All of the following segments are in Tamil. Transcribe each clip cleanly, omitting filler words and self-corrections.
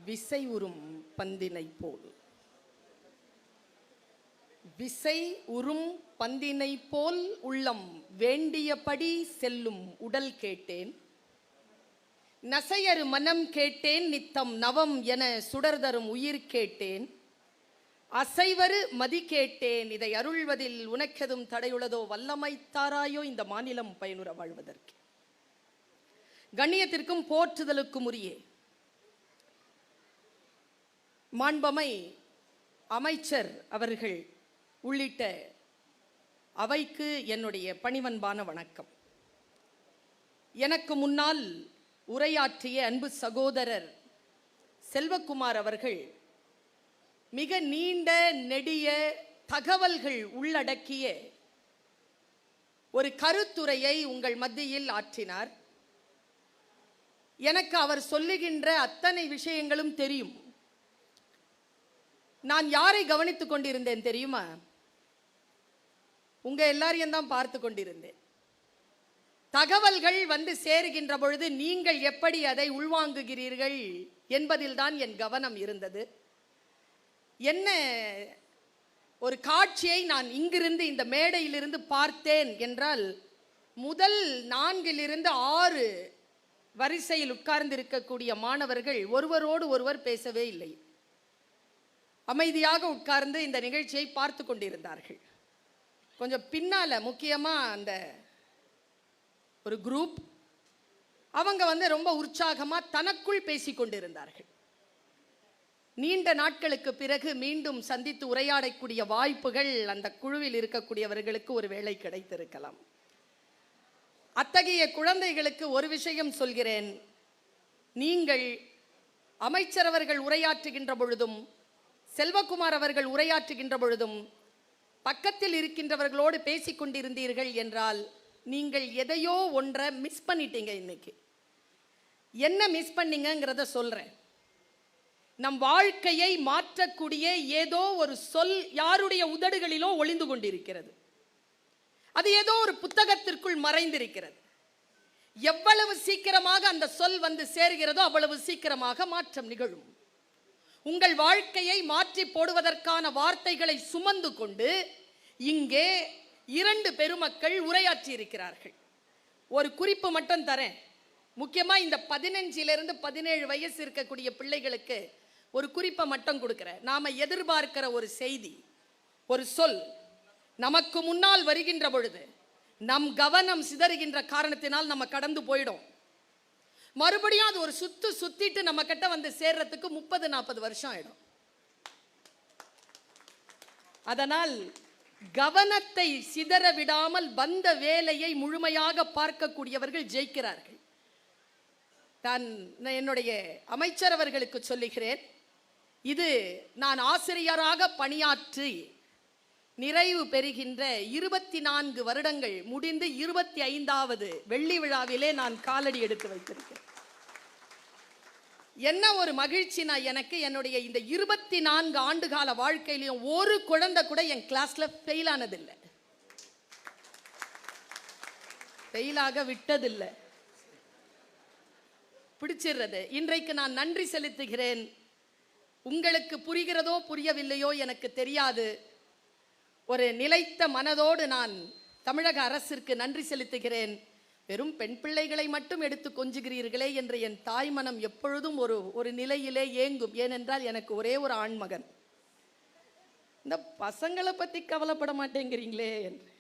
விசை உறும் பந்தினை போல். விசை உறும் பந்தினை போல் உள்ளம் வேண்டியபடி செல்லும் உடல் கேட்டேன். நசையறு மனம் கேட்டேன், நித்தம் நவம் என சுடர்தரும் உயிர் கேட்டேன். அசைவரு மதி கேட்டேன், இதை அருள்வதில் உனக்கெதும் தடையுள்ளதோ, வல்லமைத்தாராயோ இந்த மாநிலம் பயனுற வாழ்வதற்கு. கண்ணியத்திற்கும் போற்றுதலுக்கும் உரிய மாண்பமை அமைச்சர் அவர்கள் உள்ளிட்ட அவைக்கு என்னுடைய பணிவன்பான வணக்கம். எனக்கு முன்னால் உரையாற்றிய அன்பு சகோதரர் செல்வகுமார் அவர்கள் மிக நீண்ட நெடிய தகவல்கள் உள்ளடக்கிய ஒரு கருத்துரையை உங்கள் மத்தியில் ஆற்றினார். எனக்கு அவர் சொல்லுகின்ற அத்தனை விஷயங்களும் தெரியும். நான் யாரை கவனித்துக் கொண்டிருந்தேன் தெரியுமா? உங்க எல்லாரையும் தான் பார்த்து கொண்டிருந்தேன். தகவல்கள் வந்து சேருகின்ற பொழுது நீங்கள் எப்படி அதை உள்வாங்குகிறீர்கள் என்பதில் தான் என் கவனம் இருந்தது. என்ன ஒரு காட்சியை நான் இங்கிருந்து இந்த மேடையிலிருந்து பார்த்தேன் என்றால், முதல் 4 6 வரிசையில் உட்கார்ந்து இருக்கக்கூடிய மாணவர்கள் ஒருவரோடு ஒருவர் பேசவே இல்லை. அமைதியாக உட்கார்ந்து இந்த நிகழ்ச்சியை பார்த்து கொண்டிருந்தார்கள். கொஞ்சம் பின்னால முக்கியமா அந்த ஒரு குரூப் அவங்க ரொம்ப உற்சாகமா தனக்குள் பேசிக் கொண்டிருந்தார்கள். நீண்ட நாட்களுக்கு பிறகு மீண்டும் சந்தித்து உரையாடக்கூடிய வாய்ப்புகள் அந்த குழுவில் இருக்கக்கூடியவர்களுக்கு ஒரு வேளை கிடைத்திருக்கலாம். அத்தகைய குழந்தைகளுக்கு ஒரு விஷயம் சொல்கிறேன். நீங்கள் அமைச்சர் அவர்கள் உரையாற்றுகின்ற பொழுதும் செல்வகுமார் அவர்கள் உரையாற்றுகின்ற பொழுதும் பக்கத்தில் இருக்கின்றவர்களோடு பேசிக் கொண்டிருந்தீர்கள் என்றால் நீங்கள் எதையோ ஒன்றை மிஸ் பண்ணிட்டீங்க. இன்னைக்கு என்ன மிஸ் பண்ணீங்கிறத சொல்றேன். நம் வாழ்க்கையை மாற்றக்கூடிய ஏதோ ஒரு சொல் யாருடைய உதடுகளிலோ ஒளிந்து கொண்டிருக்கிறது. அது ஏதோ ஒரு புத்தகத்திற்குள் மறைந்திருக்கிறது. எவ்வளவு சீக்கிரமாக அந்த சொல் வந்து சேர்கிறதோ அவ்வளவு சீக்கிரமாக மாற்றம் நிகழும். உங்கள் வாழ்க்கையை மாற்றி போடுவதற்கான வார்த்தைகளை சுமந்து கொண்டு இங்கே 2 பெருமக்கள் உரையாற்றி இருக்கிறார்கள். ஒரு குறிப்பு மட்டும் தரேன். முக்கியமா இந்த 15 to 17 வயசு இருக்கக்கூடிய பிள்ளைகளுக்கு ஒரு குறிப்பை மட்டும் கொடுக்கிறேன். நாம எதிர்பார்க்கிற ஒரு செய்தி, ஒரு சொல் நமக்கு முன்னால் வருகின்ற பொழுது நம் கவனம் சிதறுகின்ற காரணத்தினால் நம்ம கடந்து போயிடும். மறுபடியும் அது ஒரு சுத்திட்டு நம்ம கிட்ட வந்து சேர்றதுக்கு 30-40 வருஷம் ஆயிடும். அதனால் கவனத்தை சிதற விடாமல் வந்த வேலையை முழுமையாக பார்க்கக்கூடியவர்கள் ஜெயிக்கிறார்கள். நான் என்னுடைய அமைச்சர் அவர்களுக்கு சொல்லுகிறேன், இது நான் ஆசிரியராக பணியாற்றி நிறைவு பெறுகின்ற 24 வருடங்கள் முடிந்து 25வது வெள்ளி விழாவிலே நான் காலடி எடுத்து வைத்திருக்கிறேன். என்ன ஒரு மகிழ்ச்சினா, எனக்கு என்னுடைய இந்த 24 ஆண்டுகால வாழ்க்கையிலையும் ஒரு குழந்தை கூட என் கிளாஸ்ல ஃபெயில் ஆனதில்லை, ஃபெயிலாக விட்டதில்லை, பிடிச்சிடுறது. இன்றைக்கு நான் நன்றி செலுத்துகிறேன். உங்களுக்கு புரிகிறதோ புரியவில்லையோ எனக்கு தெரியாது. ஒரு நிலைத்த மனதோடு நான் தமிழக அரசிற்கு நன்றி செலுத்துகிறேன். வெறும் பெண் பிள்ளைகளை மட்டும் எடுத்து கொஞ்சுகிறீர்களே என்று என் தாய் மனம் எப்பொழுதும் ஒரு நிலையிலே ஏங்கும். ஏனென்றால் எனக்கு ஒரே ஒரு ஆண்மகன். இந்த பசங்களை பற்றி கவலைப்பட மாட்டேங்கிறீங்களே என்று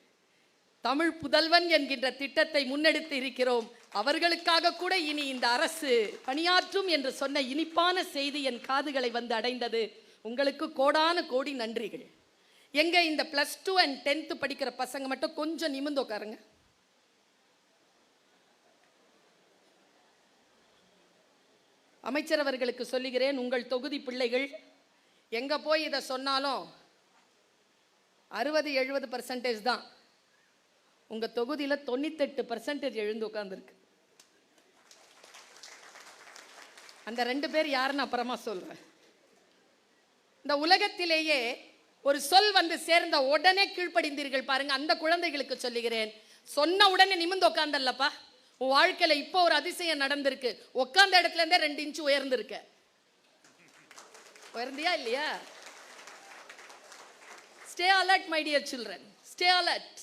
தமிழ் புதல்வன் என்கின்ற திட்டத்தை முன்னெடுத்து இருக்கிறோம். அவர்களுக்காக கூட இனி இந்த அரசு பணியாற்றும் என்று சொன்ன இனிப்பான செய்தி என் காதுகளை வந்து அடைந்தது. உங்களுக்கு கோடான கோடி நன்றிகள். எங்க இந்த +2 and 10th படிக்கிற பசங்க மட்டும் கொஞ்சம் நிமிர்ந்து உட்காருங்க. அமைச்சர் அவர்களுக்கு சொல்லுகிறேன், உங்கள் தொகுதி பிள்ளைகள் எங்க போய் இதை சொன்னாலும் 60-70% தான். உங்க தொகுதியில 98% எழுந்து உட்கார்ந்துருக்கு. அந்த 2 பேர் யாருன்னு அப்புறமா சொல்றேன். இந்த உலகத்திலேயே ஒரு சொல் வந்து சேர்ந்த உடனே கீழ்ப்படிந்தீர்கள் பாருங்க, அந்த குழந்தைகளுக்கு சொல்லுகிறேன், சொன்ன உடனே நிமிர்ந்து உட்கார்ந்தல்லப்பா, உன் வாழ்க்கையில இப்போ ஒரு அதிசயம் நடந்திருக்கு. உட்கார்ந்த இடத்துல இருந்தே 2 இன்ச் உயர்ந்திருக்க. உயர்ந்தியா இல்லையா? Stay alert, my dear children. Stay alert.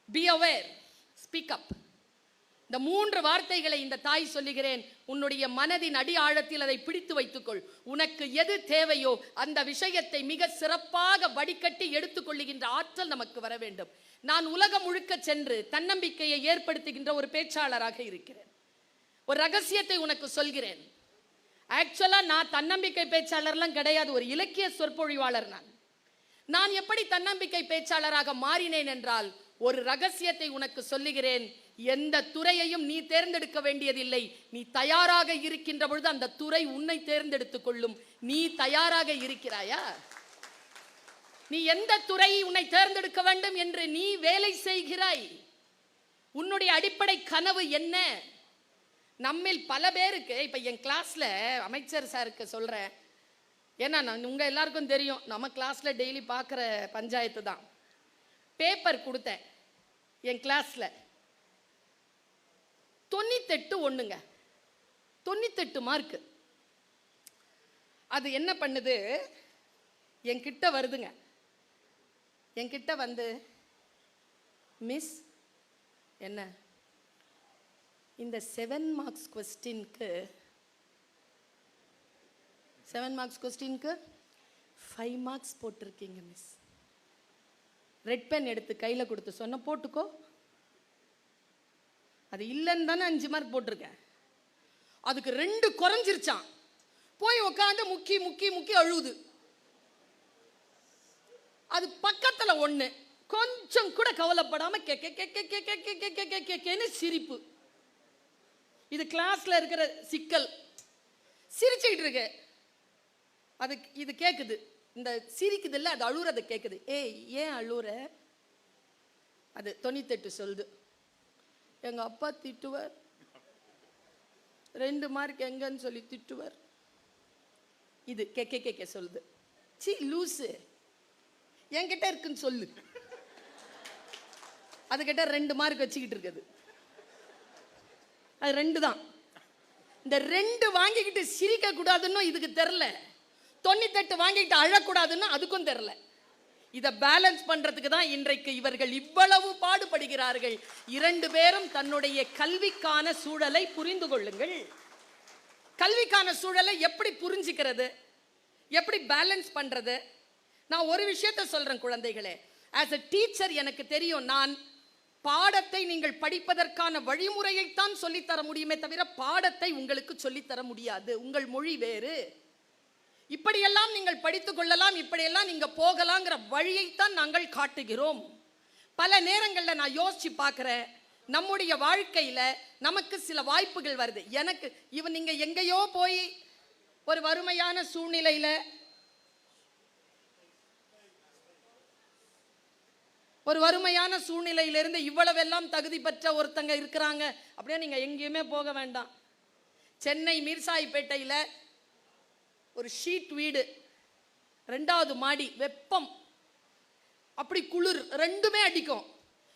Be aware. Speak up. இந்த 3 வார்த்தைகளை இந்த தாய் சொல்லுகிறேன். உன்னுடைய மனதின் அடி ஆழத்தில் அதை பிடித்து வைத்துக்கொள். உனக்கு எது தேவையோ அந்த விஷயத்தை மிக சிறப்பாக வடிகட்டி எடுத்துக்கொள்ளுகின்ற ஆற்றல் நமக்கு வர வேண்டும். நான் உலகம் முழுக்க சென்று தன்னம்பிக்கையை ஏற்படுத்துகின்ற ஒரு பேச்சாளராக இருக்கிறேன். ஒரு ரகசியத்தை உனக்கு சொல்கிறேன். ஆக்சுவலா நான் தன்னம்பிக்கை பேச்சாளர்லாம் கிடையாது, ஒரு இலக்கிய சொற்பொழிவாளர். நான் எப்படி தன்னம்பிக்கை பேச்சாளராக மாறினேன் என்றால், ஒரு ரகசியத்தை உனக்கு சொல்லுகிறேன். எந்த துறையையும் நீ தேர்ந்தெடுக்க வேண்டியதில்லை. நீ தயாராக இருக்கின்ற பொழுது அந்த துறை உன்னை தேர்ந்தெடுத்துக் கொள்ளும். நீ தயாராக இருக்கிறாயா? நீ எந்த துறையை உன்னை தேர்ந்தெடுக்க வேண்டும் என்று நீ வேலை செய்கிறாய்? உன்னுடைய அடிப்படை கனவு என்ன? நம்மில் பல பேருக்கு, இப்ப என் கிளாஸ்ல அமைச்சர் சாருக்கு சொல்றேன், ஏன்னா உங்க எல்லாருக்கும் தெரியும், நம்ம கிளாஸ்ல டெய்லி பார்க்குற பஞ்சாயத்து தான். பேப்பர் கொடுத்தேன் என் கிளாஸ்ல, 98 ஒண்ணுங்க, 98 மார்க். அது என்ன பண்ணுது, என்கிட்ட வருதுங்க. என்கிட்ட வந்து, மிஸ் என்ன இந்த 7 மார்க்ஸ் கொஸ்டினுக்கு 5 மார்க்ஸ் போட்டிருக்கீங்க மிஸ். ரெட் பென் எடுத்து கையில் கொடுத்து சொன்ன, போட்டுக்கோ. அது இல்லைன்னு தானே 5 மார்க் போட்டிருக்கேன். அதுக்கு 2 குறைஞ்சிருச்சான். போய் உட்காந்து முக்கி முக்கி முக்கி அழுவுது. அது பக்கத்துல 1 கொஞ்சம் கூட கவலைப்படாம கேன்னு சிரிப்பு. இது கிளாஸ்ல இருக்கிற சிக்கல். சிரிச்சுக்கிட்டு இருக்கு. அது இது கேக்குது, இந்த சிரிக்குது இல்ல, அது அழுறத கேக்குது. ஏய் ஏன் அழுற? அது 98 சொல்லுது, எங்க அப்பா திட்டுவார், 2 மார்க் எங்கன்னு சொல்லி திட்டுவார். இது கேக்க சொல்லுது. சி லூசு, என்கிட்ட இருக்குன்னு சொல்லு. அதுகிட்ட 2 மார்க் வச்சுக்கிட்டு இருக்குது. அது 2 தான். இந்த 2 வாங்கிக்கிட்டு சிரிக்க கூடாதுன்னு இதுக்கு தெரியல. 98 வாங்கிட்டு அழக்கூடாதுன்னு அதுக்கும் தெரியல. இதை பேலன்ஸ் பண்றதுக்கு தான் இன்றைக்கு இவர்கள் இவ்வளவு பாடுபடுகிறார்கள். 2 பேரும் தன்னுடைய கல்விக்கான சூழலை புரிந்து கொள்ளுங்கள். கல்விக்கான சூழலை எப்படி புரிஞ்சுக்கிறது, எப்படி பேலன்ஸ் பண்றது? நான் ஒரு விஷயத்தை சொல்றேன் குழந்தைகளே, ஆஸ் எ டீச்சர் எனக்கு தெரியும், நான் பாடத்தை நீங்கள் படிப்பதற்கான வழிமுறையைத்தான் சொல்லித்தர முடியுமே தவிர பாடத்தை உங்களுக்கு சொல்லித்தர முடியாது. உங்கள் மொழி வேறு, இப்படியெல்லாம் நீங்கள் படித்துக் கொள்ளலாம், இப்படியெல்லாம் நீங்க போகலாங்கிற வழியைத்தான் நாங்கள் காட்டுகிறோம். பல நேரங்களில் நான் யோசிச்சு பார்க்கிறேன், நம்முடைய வாழ்க்கையில நமக்கு சில வாய்ப்புகள் வருது. எனக்கு நீங்க எங்கேயோ போய் ஒரு வறுமையான சூழ்நிலையில, ஒரு வறுமையான சூழ்நிலையிலிருந்து இவ்வளவெல்லாம் தகுதி பெற்ற ஒருத்தங்க இருக்கிறாங்க அப்படியே நீங்க எங்கேயுமே போக வேண்டாம். சென்னை மீர்சாயிப்பேட்டையில் ஒரு ஷீட் வீடு, 2வது மாடி, வெப்பம், அப்படி குளிர், 2மே அடிக்கும்.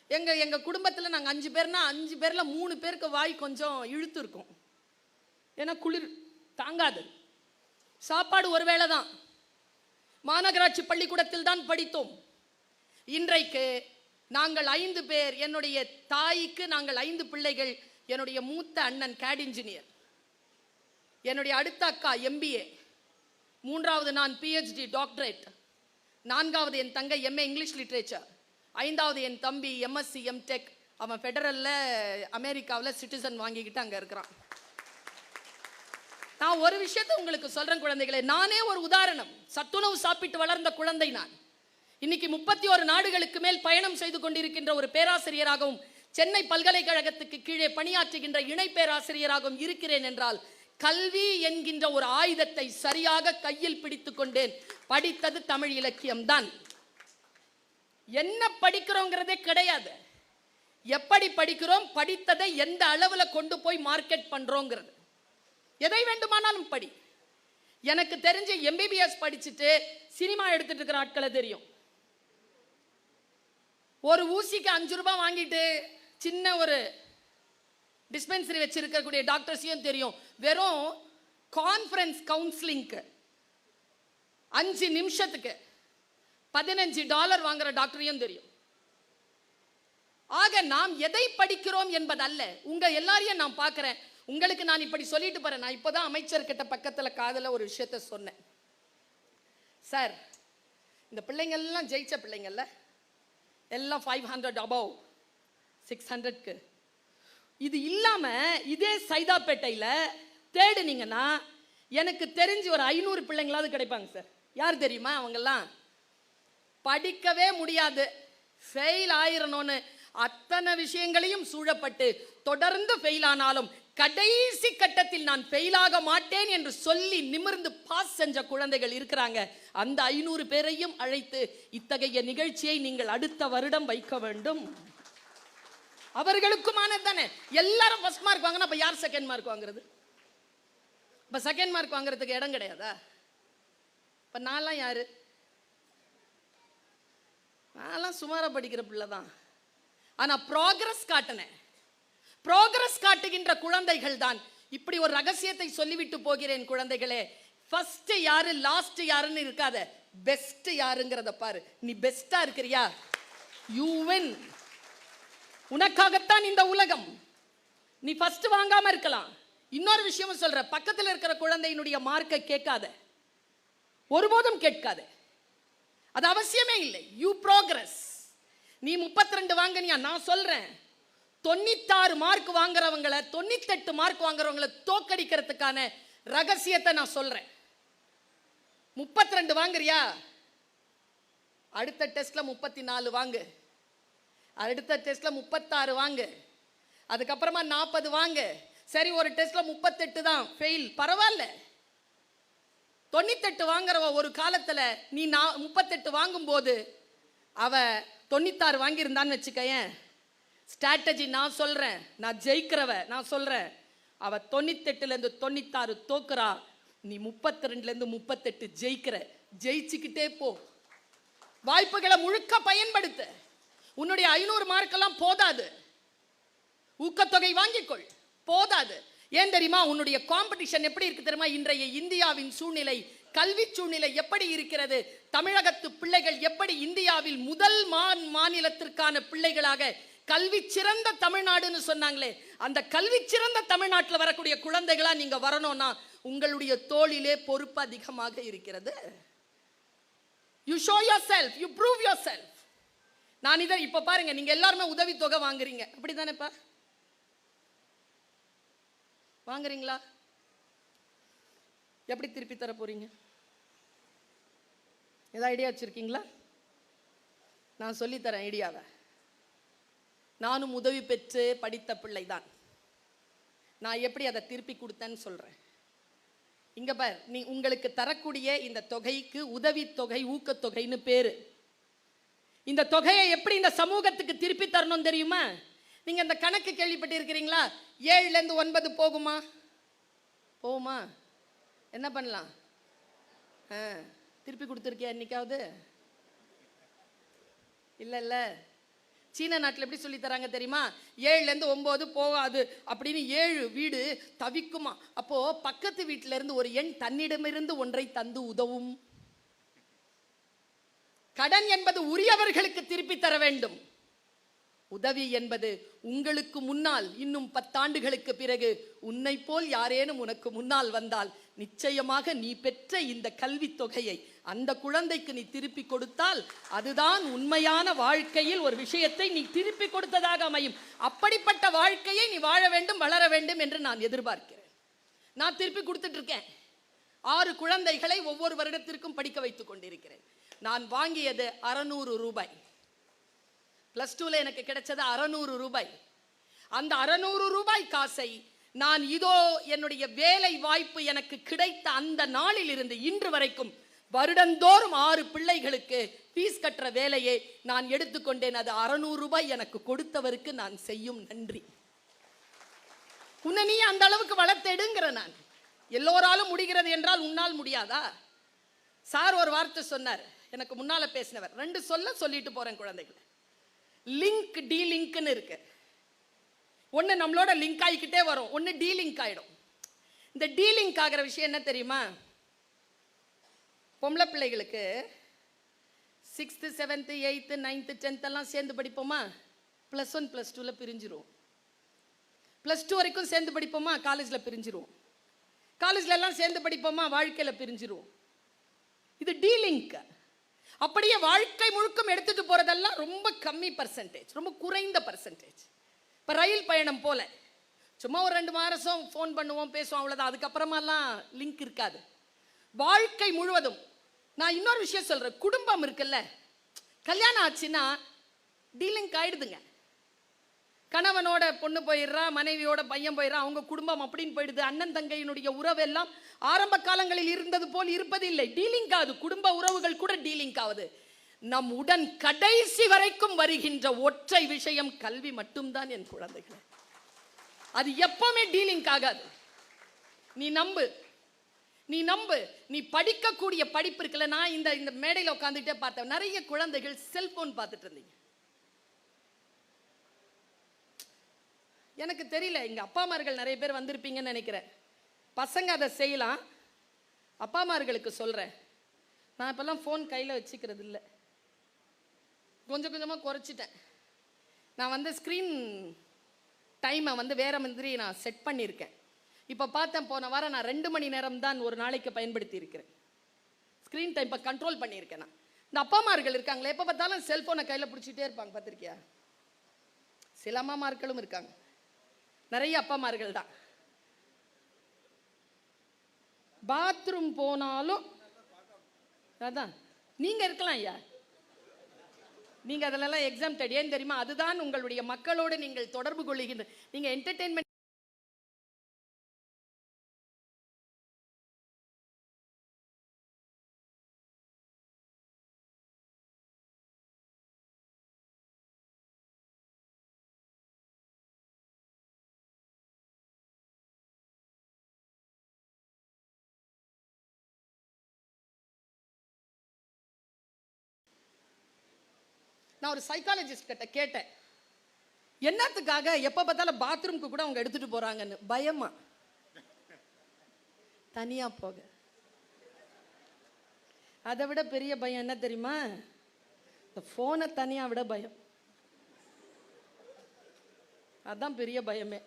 எங்க குடும்பத்தில் நாங்கள் 5 பேர்னா 5 பேர்ல 3 பேருக்கு வாய் கொஞ்சம் இழுத்து இருக்கும். ஏன்னா குளிர் தாங்காது. சாப்பாடு ஒரு வேளை தான். மாநகராட்சி பள்ளிக்கூடத்தில் தான் படித்தோம். இன்றைக்கு நாங்கள் 5 பேர், என்னுடைய தாய்க்கு நாங்கள் 5 பிள்ளைகள். என்னுடைய மூத்த அண்ணன் கேட் இன்ஜினியர், என்னுடைய அடுத்த அக்கா MBA, 3வது நான் PhD டாக்டரேட், 4வது என் தங்கை MA இங்கிலீஷ் லிட்ரேச்சர், 5வது என் தம்பி MSc MTech. அவன் ஃபெடரல்ல அமெரிக்காவில் சிட்டிசன் வாங்கிக்கிட்டு அங்கே இருக்கிறான். நான் ஒரு விஷயத்தை உங்களுக்கு சொல்றேன் குழந்தைகளே, நானே ஒரு உதாரணம். சத்துணவு சாப்பிட்டு வளர்ந்த குழந்தை நான். இன்னைக்கு 31 நாடுகளுக்கு மேல் பயணம் செய்து கொண்டிருக்கின்ற ஒரு பேராசிரியராகவும், சென்னை பல்கலைக்கழகத்துக்கு கீழே பணியாற்றுகின்ற இணை பேராசிரியராகவும் இருக்கிறேன் என்றால், கல்வி என்கின்ற ஒரு ஆயுதத்தை சரியாக கையில் பிடித்துக் கொண்டேன். படித்தது தமிழ் இலக்கியம் தான். என்ன படிக்கிறோங்கிறதே கிடையாது, எப்படி படிக்கிறோம், படித்ததை எந்த அளவுல கொண்டு போய் மார்க்கெட் பண்றோங்கிறது. எதை வேண்டுமானாலும் படி. எனக்கு தெரிஞ்ச MBBS படிச்சுட்டு சினிமா எடுத்துட்டு இருக்கிற ஆட்களை தெரியும். ஒரு ஊசிக்கு 5 ரூபாய் வாங்கிட்டு சின்ன ஒரு டிஸ்பென்சரி வச்சிருக்கக்கூடிய டாக்டர்ஸையும் தெரியும். வெறும் கான்ஃபரன்ஸ் கவுன்சிலிங்க்கு 5 நிமிஷத்துக்கு $15 வாங்குற டாக்டரையும் தெரியும். ஆக நாம் எதை படிக்கிறோம் என்பதல்ல. உங்க எல்லாரையும் நான் பார்க்கிறேன். உங்களுக்கு நான் இப்படி சொல்லிட்டு போறேன். நான் இப்போதான் அமைச்சர்கிட்ட பக்கத்துல காதல ஒரு விஷயத்த சொன்னேன். சார், இந்த பிள்ளைங்க எல்லாம் ஜெயிச்ச பிள்ளைங்கல்ல, எல்லாம் 500 above 600க்கு. இது இல்லாம இதே சைதாப்பேட்டையில தேடுனீங்கன்னா எனக்கு தெரிஞ்சு ஒரு 500 பிள்ளைங்களாவது கிடைப்பாங்க சார். யார் தெரியுமா? அவங்கெல்லாம் படிக்கவே முடியாது, ஃபெயில் ஆயிரணும்னு அத்தனை விஷயங்களையும் சூழப்பட்டு தொடர்ந்து ஃபெயில் ஆனாலும் கடைசி கட்டத்தில் நான் ஃபெயிலாக மாட்டேன் என்று சொல்லி நிமிர்ந்து பாஸ் செஞ்ச குழந்தைகள் இருக்கிறாங்க. அந்த 500 பேரையும் அழைத்து இத்தகைய நிகழ்ச்சியை நீங்கள் அடுத்த வருடம் வைக்க வேண்டும். அவர்களுக்குமானது தானே. எல்லாரும் ஃபர்ஸ்ட் மார்க் வாங்கினா அப்ப யார் செகண்ட் மார்க் வாங்குறது? இப்ப செகண்ட் மார்க் வாங்குறதுக்கு இடம் கிடையாதா? இப்ப நான்லாம் யாரு? நான்லாம் சுமாரா படிக்கிற பிள்ளை தான். ஆனா ப்ராக்ரஸ் காட்டினேன். ப்ராக்ரஸ் காட்டுகின்ற குழந்தைகள் தான். இப்படி ஒரு ரகசியத்தை சொல்லிவிட்டு போகிறேன் குழந்தைகளே. ஃபர்ஸ்ட் யாரு லாஸ்ட் யாருன்னு இருக்காத, பெஸ்ட் யாருங்கிறத பாரு. நீ பெஸ்டா இருக்கிறியா, யூ வின். உனக்காகத்தான் இந்த உலகம். நீ ஃபர்ஸ்ட் வாங்காம இருக்கலாம். இன்னொரு விஷயம் சொல்ற, பக்கத்தில் இருக்கிற குழந்தையினுடைய மார்க்கை கேட்காத, ஒருபோதும் கேட்காத. அது அவசியமே இல்லை. You progress. நீ 32 வாங்கினியா? நான் சொல்றேன், 96 மார்க் வாங்குறவங்களை 98 மார்க் வாங்குறவங்களை தோக்கடிக்கிறதுக்கான ரகசியத்தை நான் சொல்றேன். 32 வாங்குறியா? அடுத்த டெஸ்ட்ல 34 வாங்கு, அடுத்த டெஸ்ட்ல 36 வாங்கு, அதுக்கப்புறமா 40 வாங்கு. சரி, ஒரு டெஸ்ட்ல 38 தான் ஃபெயில், பரவாயில்ல. 98 வாங்குறவ ஒரு காலத்துல நீ 38 வாங்கும் போது அவ 96 வாங்கியிருந்தான்னு வச்சுக்கேன். ஸ்ட்ராட்டஜி நான் சொல்றேன், நான் ஜெயிக்கிறவ நான் சொல்றேன். அவ 98ல இருந்து 96 தோக்குறா, நீ 32ல இருந்து 38 ஜெயிக்கிற. ஜெயிச்சுக்கிட்டே போ. வாய்ப்புகளை முழுக்க பயன்படுத்த. உன்னுடைய 500 மார்க்கெல்லாம் போதாது. ஊக்கத்தொகை வாங்கிக்கொள், போதாது. ஏன் தெரியுமா? உன்னுடைய காம்படிஷன் எப்படி இருக்கு தெரியுமா? இன்றைய இந்தியாவின் சூழ்நிலை, கல்வி சூழ்நிலை எப்படி இருக்கிறது? தமிழகத்து பிள்ளைகள் எப்படி இந்தியாவில் முதல் மாநிலத்திற்கான பிள்ளைகளாக கல்வி சிறந்த தமிழ்நாடுன்னு சொன்னாங்களே, அந்த கல்வி சிறந்த தமிழ்நாட்டில் வரக்கூடிய குழந்தைகளா நீங்க வரணும்னா உங்களுடைய தோளிலே பொறுப்பு அதிகமாக இருக்கிறது. You show your self, you prove your self. நான் இதை இப்ப பாருங்க, நீங்க எல்லாருமே உதவித்தொகை வாங்குறீங்க, அப்படிதானேப்பா? வாங்குறீங்களா? எப்படி திருப்பி தர போறீங்க? ஏதாவது ஐடியா வச்சிருக்கீங்களா? நான் சொல்லி தரேன் ஐடியாவை. நானும் உதவி பெற்று படித்த பிள்ளைதான். நான் எப்படி அதை திருப்பி கொடுத்தேன்னு சொல்றேன். இங்க பார், நீ உங்களுக்கு தரக்கூடிய இந்த தொகைக்கு உதவித்தொகை, ஊக்கத்தொகைன்னு பேரு. இந்த தொகையை எப்படி இந்த சமூகத்துக்கு திருப்பி தரணும் தெரியுமா? நீங்க இந்த கணக்கு கேள்விப்பட்டு இருக்கிறீங்களா? 7ல இருந்து 9 போகுமா? போகுமா? என்ன பண்ணலாம்? திருப்பி கொடுத்துருக்கியா என்னைக்காவது? இல்ல. சீன நாட்டில் எப்படி சொல்லி தராங்க தெரியுமா? 7ல இருந்து 9 போகாது அப்படின்னு 7 வீடு தவிக்குமா. அப்போ பக்கத்து வீட்டில இருந்து ஒரு எண் தன்னிடமிருந்து ஒன்றை தந்து உதவும். கடன் என்பது உரியவர்களுக்கு திருப்பி தர வேண்டும். உதவி என்பது உங்களுக்கு முன்னால் இன்னும் 10 ஆண்டுகளுக்கு பிறகு உன்னை போல் யாரேனும் உனக்கு முன்னால் வந்தால் நிச்சயமாக நீ பெற்ற இந்த கல்வி தொகையை அந்த குழந்தைக்கு நீ திருப்பி கொடுத்தால் அதுதான் உண்மையான வாழ்க்கையில் ஒரு விஷயத்தை நீ திருப்பி கொடுத்ததாக அமையும். அப்படிப்பட்ட வாழ்க்கையை நீ வாழ வேண்டும், வளர வேண்டும் என்று நான் எதிர்பார்க்கிறேன். நான் திருப்பி கொடுத்துட்டு இருக்கேன். 6 குழந்தைகளை ஒவ்வொரு வருடத்திற்கும் படிக்க வைத்துக் கொண்டிருக்கிறேன். நான் வாங்கியது 600 ரூபாய். +2ல எனக்கு கிடைச்சது 600 ரூபாய். அந்த 600 ரூபாய் காசை நான் இதோ என்னுடைய வேலை வாய்ப்பு எனக்கு கிடைத்த அந்த நாளில் இருந்து இன்று வரைக்கும் வருடந்தோறும் 6 பிள்ளைகளுக்கு ஃபீஸ் கட்டுற வேலையை நான் எடுத்துக்கொண்டேன். அது 600 ரூபாய் எனக்கு கொடுத்தவருக்கு நான் செய்யும் நன்றி. உன்னை நீ அந்த அளவுக்கு வளர்த்தெடுங்கிற நான். எல்லோராலும் முடிகிறது என்றால் உன்னால் முடியாதா? சார் ஒரு வார்த்தை சொன்னார், எனக்கு முன்னால பேசினவர். 2 சொல்லிட்டு போறேன் குழந்தைகளை. லிங்க் டீலிங்க்னு இருக்கு. ஒன்று நம்மளோட லிங்க் ஆகிக்கிட்டே வரும், ஒன்று டீலிங்க் ஆகிடும். இந்த டீலிங்க் ஆகிற விஷயம் என்ன தெரியுமா? பொம்பளை பிள்ளைகளுக்கு 6th 7th 8th 9th 10th எல்லாம் சேர்ந்து படிப்போமா? +1 +2 பிரிஞ்சிரும். +2 வரைக்கும் சேர்ந்து படிப்போமா? காலேஜில் பிரிஞ்சிரும். காலேஜில் எல்லாம் சேர்ந்து படிப்போமா? வாழ்க்கையில் பிரிஞ்சிரும். இது டீலிங்க். அப்படியே வாழ்க்கை முழுக்கம் எடுத்துட்டு போறதெல்லாம் ரொம்ப கம்மி பர்சன்டேஜ், ரொம்ப குறைந்த பர்சன்டேஜ். இப்போ ரயில் பயணம் போல சும்மா ஒரு 2 மாதம் ஃபோன் பண்ணுவோம், பேசுவோம், அவ்வளோதான். அதுக்கப்புறமாலாம் லிங்க் இருக்காது. வாழ்க்கை முழுவதும். நான் இன்னொரு விஷயம் சொல்றேன், குடும்பம் இருக்குல்ல, கல்யாணம் ஆச்சுன்னா டீலிங்க் ஆயிடுதுங்க. கணவனோட பொண்ணு போயிடுறா, மனைவியோட பையன் போயிடுறா, அவங்க குடும்பம் அப்படின்னு போயிடுது. அண்ணன் தங்கையினுடைய உறவு எல்லாம் ஆரம்ப காலங்களில் இருந்தது போல் இருப்பதில்லை. டீலிங்க் ஆகுது. குடும்ப உறவுகள் கூட டீலிங்க் ஆகுது. நம் உடன் கடைசி வரைக்கும் வருகின்ற ஒற்றை விஷயம் கல்வி மட்டும்தான் என் குழந்தைகள். அது எப்பவுமே டீலிங்க் ஆகாது. நீ நம்பு, நீ நம்பு. நீ படிக்கக்கூடிய படிப்பு இருக்குல்ல. நான் இந்த மேடையில் உட்காந்துட்டே பார்த்தேன், நிறைய குழந்தைகள் செல்போன் பார்த்துட்டு இருந்தீங்க. எனக்கு தெரியல, எங்க அப்பாமார்கள் நிறைய பேர் வந்திருப்பீங்கன்னு நினைக்கிறேன். பசங்க அதை செய்யலாம். அப்பாமார்களுக்கு சொல்றேன், நான் இப்பெல்லாம் ஃபோன் கையில் வச்சுக்கிறது இல்லை, கொஞ்சம் கொஞ்சமாக குறைச்சிட்டேன். நான் ஸ்க்ரீன் டைமை வேற மாதிரி நான் செட் பண்ணியிருக்கேன். இப்போ பார்த்தேன், போன வாரம் நான் 2 மணி நேரம் தான் ஒரு நாளைக்கு பயன்படுத்தி இருக்கிறேன். ஸ்க்ரீன் டைம் இப்போ கண்ட்ரோல் பண்ணியிருக்கேன். நான் இந்த அப்பாமார்கள் இருக்காங்களே, எப்போ பார்த்தாலும் செல்ஃபோனை கையில் பிடிச்சிட்டே இருப்பாங்க, பார்த்துருக்கியா? சில அம்மாமார்களும் இருக்காங்க, நிறைய அப்பாமார்கள் தான். பாத்ரூம் போனாலும் அதான் நீங்க இருக்கலாம் ஐயா, நீங்க அதெல்லாம் எக்ஸாம்டட். ஏன் தெரியுமா? அதுதான் உங்களுடைய மக்களோடு நீங்கள் தொடர்பு கொள்ளுகின்ற, நீங்க என்டர்டெயின்மெண்ட். நான் ஒரு சைக்காலஜிஸ்ட் கிட்ட கேட்டேன், என்னத்துக்காக எப்போ பார்த்தாலும் பாத்ரூம்க்கு கூட அவங்க எடுத்துட்டு போறாங்கன்னு. பயமா, தனியா போக. அதை விட பெரிய பயம் என்ன தெரியுமா? இந்த போனை தனியா விட பயம். அதான் பெரிய பயமே.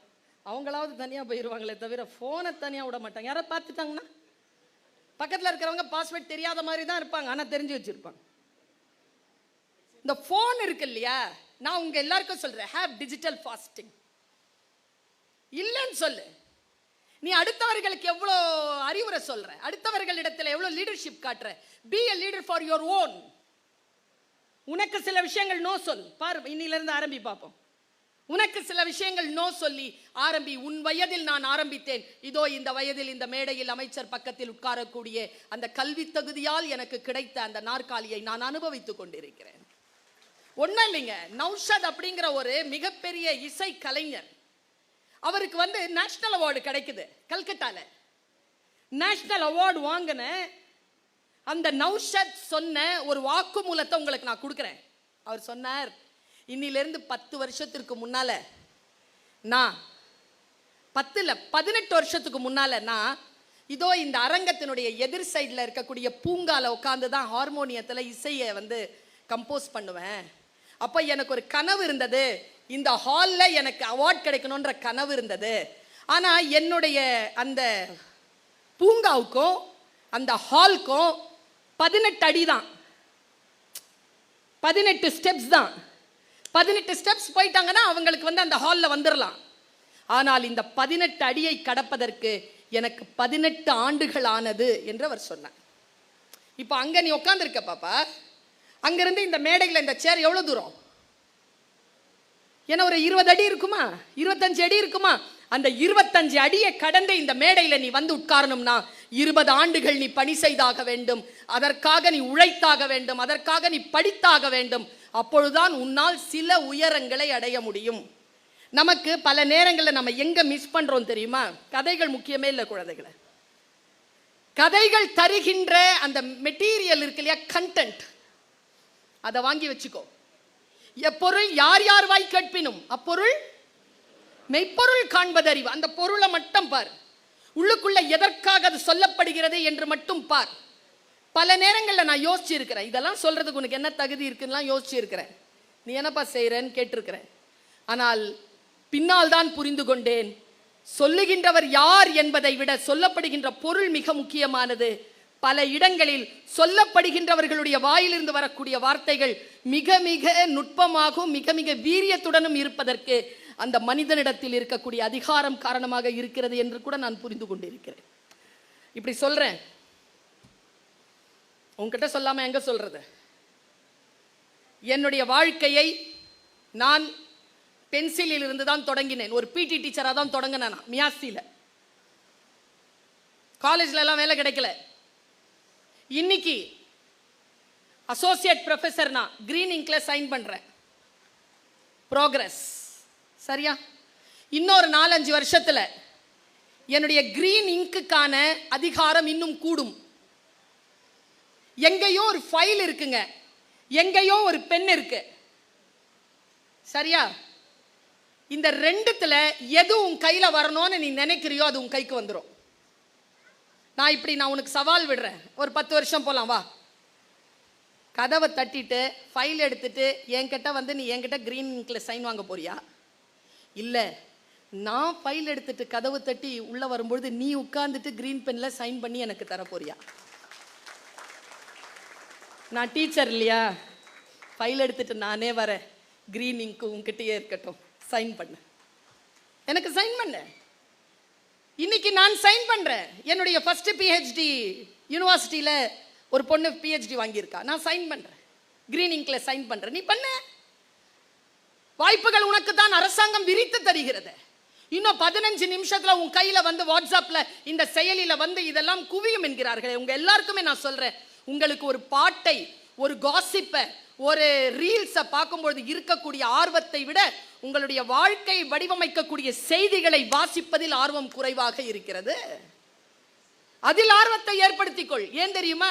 அவங்களாவது தனியா போயிடுவாங்களே தவிர போனை தனியா விட மாட்டாங்க. யாராவது பார்த்துட்டாங்கன்னா பக்கத்தில் இருக்கிறவங்க பாஸ்வேர்ட் தெரியாத மாதிரி தான் இருப்பாங்க, ஆனால் தெரிஞ்சு வச்சிருப்பாங்க. இந்த போன் இருக்கு இல்லையா, நான் உங்க எல்லாருக்கும் சொல்றேன், ஹேவ் டிஜிட்டல் ஃபாஸ்டிங். இல்லைன்னு சொல்லு. நீ அடுத்தவர்களுக்கு எவ்வளோ அறிவுரை சொல்ற, அடுத்தவர்களிடத்தில் எவ்வளோ லீடர்ஷிப் காட்டுற. B a leader for your own. உனக்கு சில விஷயங்கள் நோ சொல். பாரு, இன்னிலிருந்து ஆரம்பி பார்ப்போம். உனக்கு சில விஷயங்கள் நோ சொல்லி ஆரம்பி. உன் வயதில் நான் ஆரம்பித்தேன், இதோ இந்த வயதில் இந்த மேடையில் அமைச்சர் பக்கத்தில் உட்காரக்கூடிய அந்த கல்வி தகுதியால் எனக்கு கிடைத்த அந்த நாற்காலியை நான் அனுபவித்துக் கொண்டிருக்கிறேன். ஒன்றும் இல்லைங்க, நௌஷத் அப்படிங்கிற ஒரு மிகப்பெரிய இசை கலைஞர். அவருக்கு நேஷனல் அவார்டு கிடைக்குது கல்கட்டால. நேஷனல் அவார்டு வாங்கின அந்த நௌஷத் சொன்ன ஒரு வாக்குமூலத்தை உங்களுக்கு நான் கொடுக்குறேன். அவர் சொன்னார், இன்னிலிருந்து 10 வருஷத்திற்கு முன்னால நான் 10 இல்ல 18 வருஷத்துக்கு முன்னால நான் இதோ இந்த அரங்கத்தினுடைய எதிர் சைடில் இருக்கக்கூடிய பூங்கால உட்காந்து தான் ஹார்மோனியத்தில் இசையை கம்போஸ் பண்ணுவேன். அப்போ எனக்கு ஒரு கனவு இருந்தது, இந்த ஹாலில் எனக்கு அவார்ட் கிடைக்கணுன்ற கனவு இருந்தது. ஆனால் என்னுடைய அந்த பூங்காவுக்கும் அந்த ஹாலுக்கும் 18 அடி தான், 18 ஸ்டெப்ஸ் தான். 18 ஸ்டெப்ஸ் போயிட்டாங்கன்னா அவங்களுக்கு அந்த ஹாலில் வந்துடலாம். ஆனால் இந்த 18 அடியை கடப்பதற்கு எனக்கு 18 ஆண்டுகள் ஆனது என்று அவர் சொன்னார். இப்போ அங்கே நீ உட்காந்துருக்க பாப்பா, அங்கிருந்து இந்த மேடையில் இந்த சேர் எவ்வளோ தூரம்? ஏன்னா ஒரு 20 அடி இருக்குமா, 25 அடி இருக்குமா? அந்த 25 அடியை கடந்து இந்த மேடையில் நீ உட்காரணும்னா 20 ஆண்டுகள் நீ பணி செய்தாக வேண்டும். அதற்காக நீ உழைத்தாக வேண்டும், அதற்காக நீ படித்தாக வேண்டும். அப்பொழுதுதான் உன்னால் சில உயரங்களை அடைய முடியும். நமக்கு பல நேரங்களில் நம்ம எங்க மிஸ் பண்றோம் தெரியுமா? கதைகள் முக்கியமே இல்லை குழந்தைகளை. கதைகள் தருகின்ற அந்த மெட்டீரியல் இருக்கு இல்லையா, கண்டென்ட், அதை வாங்கி வச்சுக்கோ. எப்பொருள் யார் யார் வாய் கேட்பினும் அப்பொருள் மெய்ப்பொருள் காண்பது அறிவு. அந்த பொருளை மட்டும் பார், உள்ளுக்குள்ள எதற்காக அது சொல்லப்படுகிறது என்று மட்டும் பார். பல நேரங்களில் நான் யோசிச்சு இருக்கிறேன், இதெல்லாம் சொல்றதுக்கு உனக்கு என்ன தகுதி இருக்குன்னு யோசிச்சு இருக்கிறேன். நீ என்னப்பா செய்யறன்னு கேட்டிருக்கிறேன். ஆனால் பின்னால் தான் புரிந்து கொண்டேன், சொல்லுகின்றவர் யார் என்பதை விட சொல்லப்படுகின்ற பொருள் மிக முக்கியமானது. பல இடங்களில் சொல்லப்படுகின்றவர்களுடைய வாயிலிருந்து வரக்கூடிய வார்த்தைகள் மிக மிக நுட்பமாகவும் மிக மிக வீரியத்துடனும் இருப்பதற்கு அந்த மனிதனிடத்தில் இருக்கக்கூடிய அதிகாரம் காரணமாக இருக்கிறது என்று கூட நான் புரிந்து கொண்டிருக்கிறேன். இப்படி சொல்றேன், உங்ககிட்ட சொல்லாம எங்க சொல்றது? என்னுடைய வாழ்க்கையை நான் பென்சிலில் இருந்து தான் தொடங்கினேன். ஒரு பிடி டீச்சராக தான் தொடங்கினேன். மியாசியில் காலேஜ்ல எல்லாம் வேலை கிடைக்கல. இன்னைக்கு அசோசியேட் ப்ரொஃபஸர் நான் கிரீன் இங்க்ல சைன் பண்றேன். ப்ரோக்ரஸ் சரியா? இன்னொரு 4-5 வருஷத்துல என்னுடைய கிரீன் இங்க்குக்கான அதிகாரம் இன்னும் கூடும். எங்கேயோ ஒரு ஃபைல் இருக்குங்க, எங்கேயோ ஒரு பென் இருக்கு, சரியா? இந்த ரெண்டுத்துல எது உன் கையில வரணும்னு நீ நினைக்கிறியோ அது உன் கைக்கு வந்துடும். நான் உனக்கு சவால் விடுறேன், ஒரு 10 வருஷம் போலாம் வா. கதவை தட்டிட்டு ஃபைல் எடுத்துட்டு என்கிட்ட வந்து நீ என்கிட்ட கிரீன் இங்க்ல சைன் வாங்க போறியா? இல்லை, நான் ஃபைல் எடுத்துட்டு கதவு தட்டி உள்ள வரும்பொழுது நீ உட்கார்ந்துட்டு கிரீன் பென்ல சைன் பண்ணி எனக்கு தர போறியா? நான் டீச்சர் இல்லையா? ஃபைல் எடுத்துட்டு நானே வரேன், கிரீன் இங்க் உங்ககிட்டயே இருக்கட்டும், சைன் பண்ண, எனக்கு சைன் பண்ண. இன்னைக்கு நான் சைன் பண்றேன். என்னுடைய ஃபர்ஸ்ட் PhD யூனிவர்சிட்டியில ஒரு பொண்ணு PhD வாங்கியிருக்கா, நான் சைன் பண்றேன், கிரீன் இங்க்ல சைன் பண்றேன். நீ பண்ண. வாய்ப்புகள் உனக்கு தான் அரசாங்கம் விரித்து தருகிறது. இன்னும் 15 நிமிஷத்துல உன் கையில வந்து வாட்ஸ்அப்ல இந்த செயலில வந்து இதெல்லாம் குவியும் என்கிறார்கள். உங்க எல்லாருக்குமே நான் சொல்றேன், உங்களுக்கு ஒரு பாட்டை, ஒரு காசிப்பை, ஒரு ரீல்ஸை பார்க்கும்போது இருக்கக்கூடிய ஆர்வத்தை விட உங்களுடைய வாழ்க்கை வடிவமைக்கக்கூடிய செய்திகளை வாசிப்பதில் ஆர்வம் குறைவாக இருக்கிறது. அதில் ஆர்வத்தை ஏற்படுத்திக்கொள். ஏன் தெரியுமா?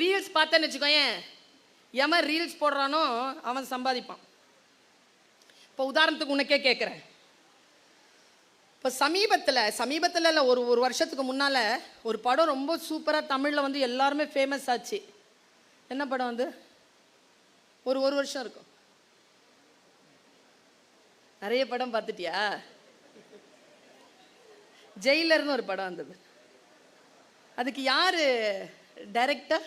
ரீல்ஸ் பார்த்தேன்னு வச்சுக்கோயேன், எவன் ரீல்ஸ் போடுறானோ அவன் சம்பாதிப்பான். இப்போ உதாரணத்துக்கு உனக்கே கேட்குறேன், இப்போ சமீபத்தில் இல்லை, ஒரு வருஷத்துக்கு முன்னால் ஒரு படம் ரொம்ப சூப்பராக தமிழில் வந்து எல்லாருமே ஃபேமஸ் ஆச்சு. என்ன படம் வந்து? ஒரு வருஷம் இருக்கும். நிறைய படம் பார்த்துட்டியா? ஜெயிலர்னு ஒரு படம் வந்தது. அதுக்கு யாரு டைரக்டர்?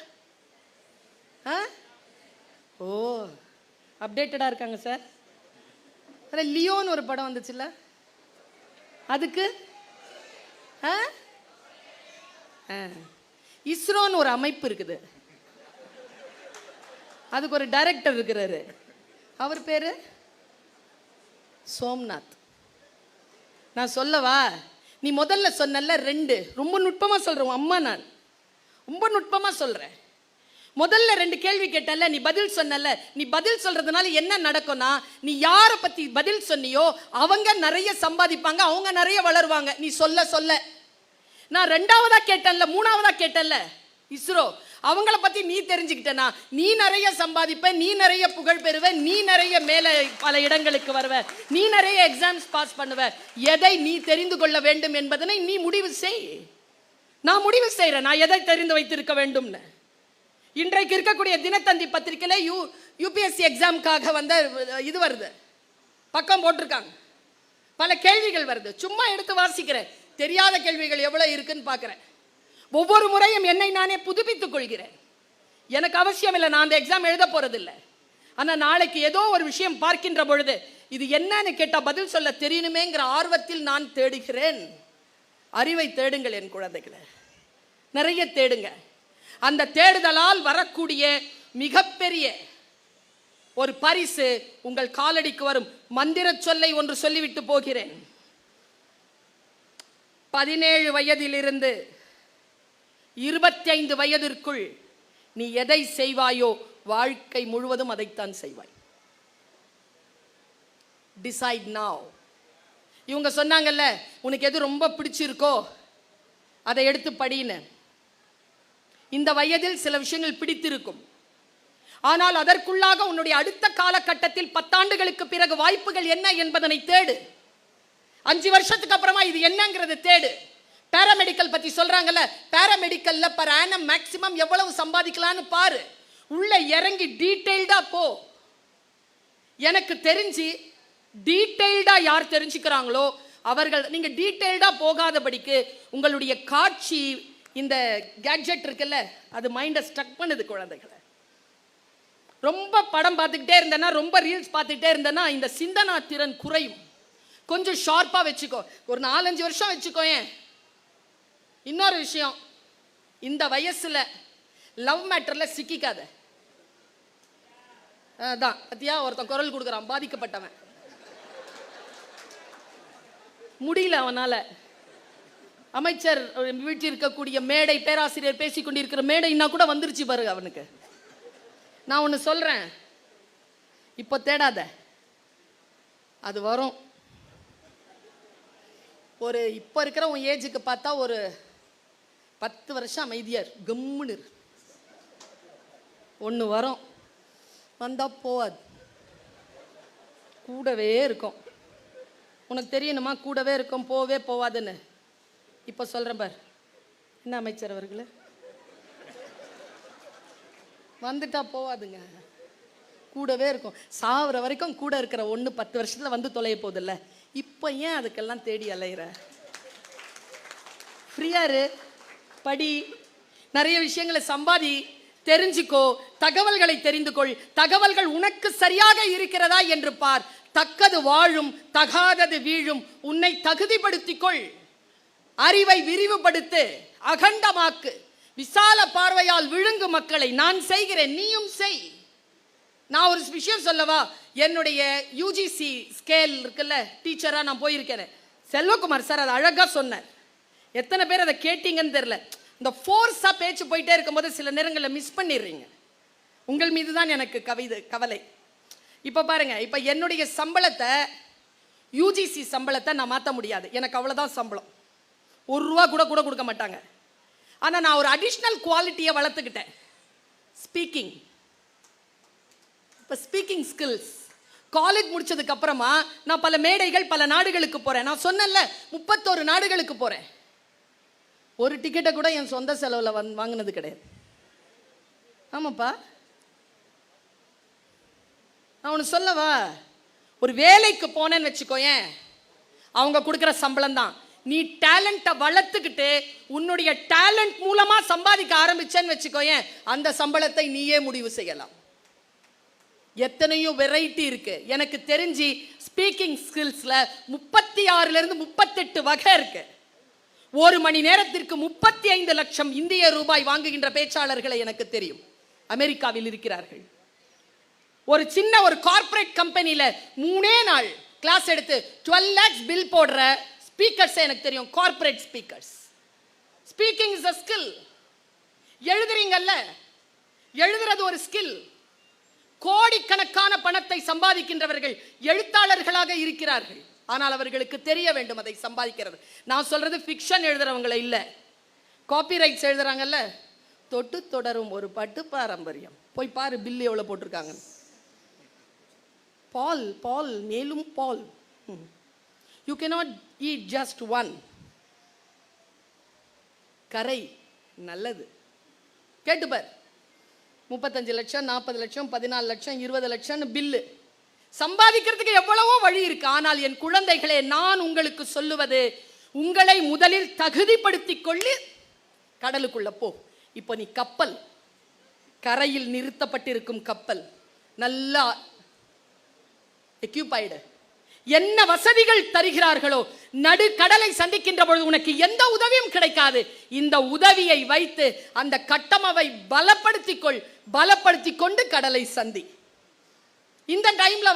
ஓ, அப்டேட்டடாக இருக்காங்க சார். லியோன்னு ஒரு படம் வந்துச்சுல்ல, அதுக்கு இஸ்ரோன்னு ஒரு அமைப்பு இருக்குது, அதுக்கு ஒரு டைரக்டர் இருக்கிறாரு, அவர் பேரு சோம்நாத். நான் சொல்லவா? நீ முதல்ல சொன்னல 2 ரொம்ப நுட்பமா சொல்றேன். அம்மா, நான் ரொம்ப நுட்பமா சொல்றேன். முதல்ல 2 கேள்வி கேட்டல, நீ பதில் சொன்னல. நீ பதில் சொல்றதுனால என்ன நடக்கும்னா, நீ யாரை பத்தி பதில் சொன்னியோ அவங்க நிறைய சம்பாதிப்பாங்க, அவங்க நிறைய வளருவாங்க. நீ சொல்ல சொல்ல நான் 2ஆவதா கேட்டேன்ல, 3ஆவதா கேட்டேன்ல, இஸ்ரோ, அவங்கள பத்தி நீ தெரிஞ்சுக்கிட்டனா நீ நிறைய சம்பாதிப்ப, நீ நிறைய புகழ் பெறுவ, நீ நிறைய மேல பல இடங்களுக்கு வருவ, நீ நிறைய எக்ஸாம்ஸ் பாஸ் பண்ணுவ. எதை நீ தெரிந்து கொள்ள வேண்டும் என்பதனை நீ முடிவு செய். நான் முடிவு செய்யறேன், நான் எதை தெரிந்து வைத்திருக்க வேண்டும்னு. இன்றைக்கு இருக்கக்கூடிய தினத்தந்தி பத்திரிகையில UPSC எக்ஸாமுக்காக வந்த இது வருது, பக்கம் போட்டிருக்காங்க, பல கேள்விகள் வருது. சும்மா எடுத்து வாசிக்கிறேன், தெரியாத கேள்விகள் எவ்வளவு இருக்குன்னு பார்க்கிறேன். ஒவ்வொரு முறையும் என்னை நானே புதுப்பித்துக் கொள்கிறேன். எனக்கு அவசியம் இல்லை, நான் அந்த எக்ஸாம் எழுத போறதில்லை. ஆனால் நாளைக்கு ஏதோ ஒரு விஷயம் பார்க்கின்ற பொழுது இது என்னன்னு கேட்டால் பதில் சொல்ல தெரியணுமேங்கிற ஆர்வத்தில் நான் தேடுகிறேன். அறிவை தேடுங்கள் என் குழந்தைகளை, நிறைய தேடுங்க. அந்த தேடுதலால் வரக்கூடிய மிகப்பெரிய ஒரு பரிசு உங்கள் காலடிக்கு வரும். மந்திர சொல்லை ஒன்று சொல்லிவிட்டு போகிறேன். 17 வயதிலிருந்து 25 வயதிற்குள் நீ எதை செய்வாயோ வாழ்க்கை முழுவதும் அதைத்தான் செய்வாய். Decide now. இவங்க சொன்னாங்கல்ல, உனக்கு எது ரொம்ப பிடிச்சிருக்கோ அதை எடுத்து படின்னு. இந்த வயதில் சில விஷயங்கள் பிடித்திருக்கும், ஆனால் அதற்குள்ளாக உன்னுடைய அடுத்த காலகட்டத்தில் 10 ஆண்டுகளுக்கு பிறகு வாய்ப்புகள் என்ன என்பதனை தேடு. 5 வருஷத்துக்கு அப்புறமா இது என்னங்கிறது தேடு. பாராமெடிக்கல் பத்தி சொல்றாங்கல்ல, பாராமெடிக்கல்ல பர் ஆனம் மேக்ஸிமம் எவ்வளவு சம்பாதிக்கலாம்னு பாரு. உள்ள இறங்கி டீடைல்டா போ. எனக்கு தெரிஞ்சு டீடைல்டா யார் தெரிஞ்சுக்கிறாங்களோ அவர்கள், நீங்க டீடைல்டா போகாதபடிக்கு உங்களுடைய காட்சி, இந்த கேட்ஜெட் இருக்குல்ல, அது மைண்டை ஸ்டக் பண்ணுது குழந்தைகளை. ரொம்ப படம் பார்த்துக்கிட்டே இருந்தேன்னா, ரொம்ப ரீல்ஸ் பார்த்துக்கிட்டே இருந்தேன்னா இந்த சிந்தனா திறன் குறையும். கொஞ்சம் ஷார்ப்பாக வச்சுக்கோ, ஒரு 4-5 வருஷம் வச்சுக்கோ. இன்னொரு விஷயம், இந்த வயசுல லவ் மேட்டர்ல சிக்கிக்காத. அதான் பத்தியா ஒருத்தன் குரல் கொடுக்குறான், பாதிக்கப்பட்டவன், முடியல அவனால. அமைச்சர் வீட்டில் இருக்கக்கூடிய மேடை, பேராசிரியர் பேசிக் கொண்டிருக்கிற மேடைன்னா கூட வந்துருச்சு பாருங்க அவனுக்கு. நான் ஒன்று சொல்றேன், இப்போ தேடாத, அது வரும். ஒரு இப்போ இருக்கிற உன் ஏஜுக்கு பார்த்தா ஒரு 10 வருஷம் அமைதியார் கம்முன்னு ஒன்று வரும். வந்தா போவாது, கூடவே இருக்கும். உனக்கு தெரியணுமா கூடவே இருக்கும் போவே போவாதுன்னு? இப்போ சொல்கிறேன் பார். என்ன அமைச்சர் அவர்களே, வந்துட்டா போவாதுங்க, கூடவே இருக்கும். சாவுற வரைக்கும் கூட இருக்கிற ஒன்று 10 வருஷத்தில் வந்து தொலைய போதில்ல. இப்போ ஏன் அதுக்கெல்லாம் தேடி அலையிற? ஃப்ரீயாரு, படி, நிறைய விஷயங்களை சம்பாதி, தெரிஞ்சுக்கோ, தகவல்களை தெரிந்து கொள். தகவல்கள் உனக்கு சரியாக இருக்கிறதா என்று பார். தக்கது வாழும், தகாதது வீழும். உன்னை தகுதிப்படுத்திக்கொள். அறிவை விரிவுபடுத்து, அகண்டமாக்கு. விசால பார்வையால் விழுங்கு மக்களை. நான் செய்கிறேன், நீயும் செய். நான் ஒரு விஷயம் சொல்லவா? என்னுடைய யூஜிசி ஸ்கேல் இருக்குல்ல, டீச்சரா நான் போயிருக்கேன். செல்வகுமார் சார் அதை அழகா சொன்னார். எத்தனை பேர் அதை கேட்டீங்கன்னு தெரியல. இந்த ஃபோர்ஸா பேச்சு போயிட்டே இருக்கும்போது சில நேரங்களில் மிஸ் பண்ணிடுறீங்க. உங்கள் மீது தான் எனக்கு கவலை. இப்போ பாருங்க, இப்போ என்னுடைய சம்பளத்தை, யூஜிசி சம்பளத்தை நான் மாற்ற முடியாது. எனக்கு அவ்வளோதான் சம்பளம். ₹1 கூட கொடுக்க மாட்டாங்க. ஆனால் நான் ஒரு அடிஷ்னல் குவாலிட்டியை வளர்த்துக்கிட்டேன், ஸ்பீக்கிங். இப்போ ஸ்பீக்கிங் ஸ்கில்ஸ் காலேஜ் முடிச்சதுக்கு அப்புறமா நான் பல மேடைகள், பல நாடுகளுக்கு போறேன். நான் சொன்னேன்ல 31 நாடுகளுக்கு போறேன். ஒரு டிக்கெட்டை கூட என் சொந்த செலவில் வாங்கினது கிடையாது. ஆமாப்பா, நான் ஒன்று சொல்லவா? ஒரு வேலைக்கு போனேன்னு வச்சுக்கோயேன், அவங்க கொடுக்குற சம்பளம் தான். நீ டேலண்ட்டை வளர்த்துக்கிட்டு உன்னுடைய டேலண்ட் மூலமா சம்பாதிக்க ஆரம்பிச்சேன்னு வச்சுக்கோயேன், அந்த சம்பளத்தை நீயே முடிவு செய்யலாம். எத்தனையோ வெரைட்டி இருக்கு. எனக்கு தெரிஞ்சு ஸ்பீக்கிங் ஸ்கில்ஸ்ல 36 38 வகை இருக்கு. 1 மணி நேரத்திற்கு 35 லட்சம் இந்திய ரூபாய் வாங்குகின்ற பேச்சாளர்களை எனக்கு தெரியும், அமெரிக்காவில் இருக்கிறார்கள். ஒரு சின்ன ஒரு கார்ப்பரேட் கம்பெனியில 3 நாள் கிளாஸ் எடுத்து 12 lakhs பில் போடுற ஸ்பீக்கர்ஸ் எனக்கு தெரியும், corporate speakers. Speaking is a skill. எழுதுறீங்கல்ல, எழுதுறது ஒரு ஸ்கில். கோடிக்கணக்கான பணத்தை சம்பாதிக்கின்றவர்கள் எழுத்தாளர்களாக இருக்கிறார்கள். ஆனால் அவர்களுக்கு தெரிய வேண்டும் அதை சம்பாதிக்கிறது. நான் சொல்றது ஃபிக்ஷன் எழுதுறவங்களை இல்ல, காப்பிரைட்ஸ் எழுதுறாங்கல்ல, தொட்டு தொடரும் ஒரு பட்டு பாரம்பரியம். போய் பாரு பில் எவ்வளவு போட்டிருக்காங்க. பால் பால் மேலும் பால். You cannot eat just one. கரை நல்லது. கேட்டுப்பார். 35 லட்சம், 40 லட்சம், 14 லட்சம், 20 லட்சம் பில்லு. சம்பாதிக்கிறதுக்கு எவ்வளவோ வழி இருக்கு. ஆனால் என் குழந்தைகளே, நான் உங்களுக்கு சொல்லுவது, உங்களை முதலில் தகுதிப்படுத்திக் கொள்ளு, கடலுக்குள்ள போ. இப்போ நீ கப்பல், கரையில் நிறுத்தப்பட்டிருக்கும் கப்பல், நல்லா எக்யூபைடு, என்ன வசதிகள் தருகிறார்களோ, நடு கடலை சந்திக்கின்ற பொழுது உனக்கு எந்த உதவியும் கிடைக்காது. இந்த உதவியை வைத்து அந்த கட்டமைப்பை பலப்படுத்திக்கொள். பலப்படுத்தி கொண்டு கடலை சந்தி. இந்த டைம்ல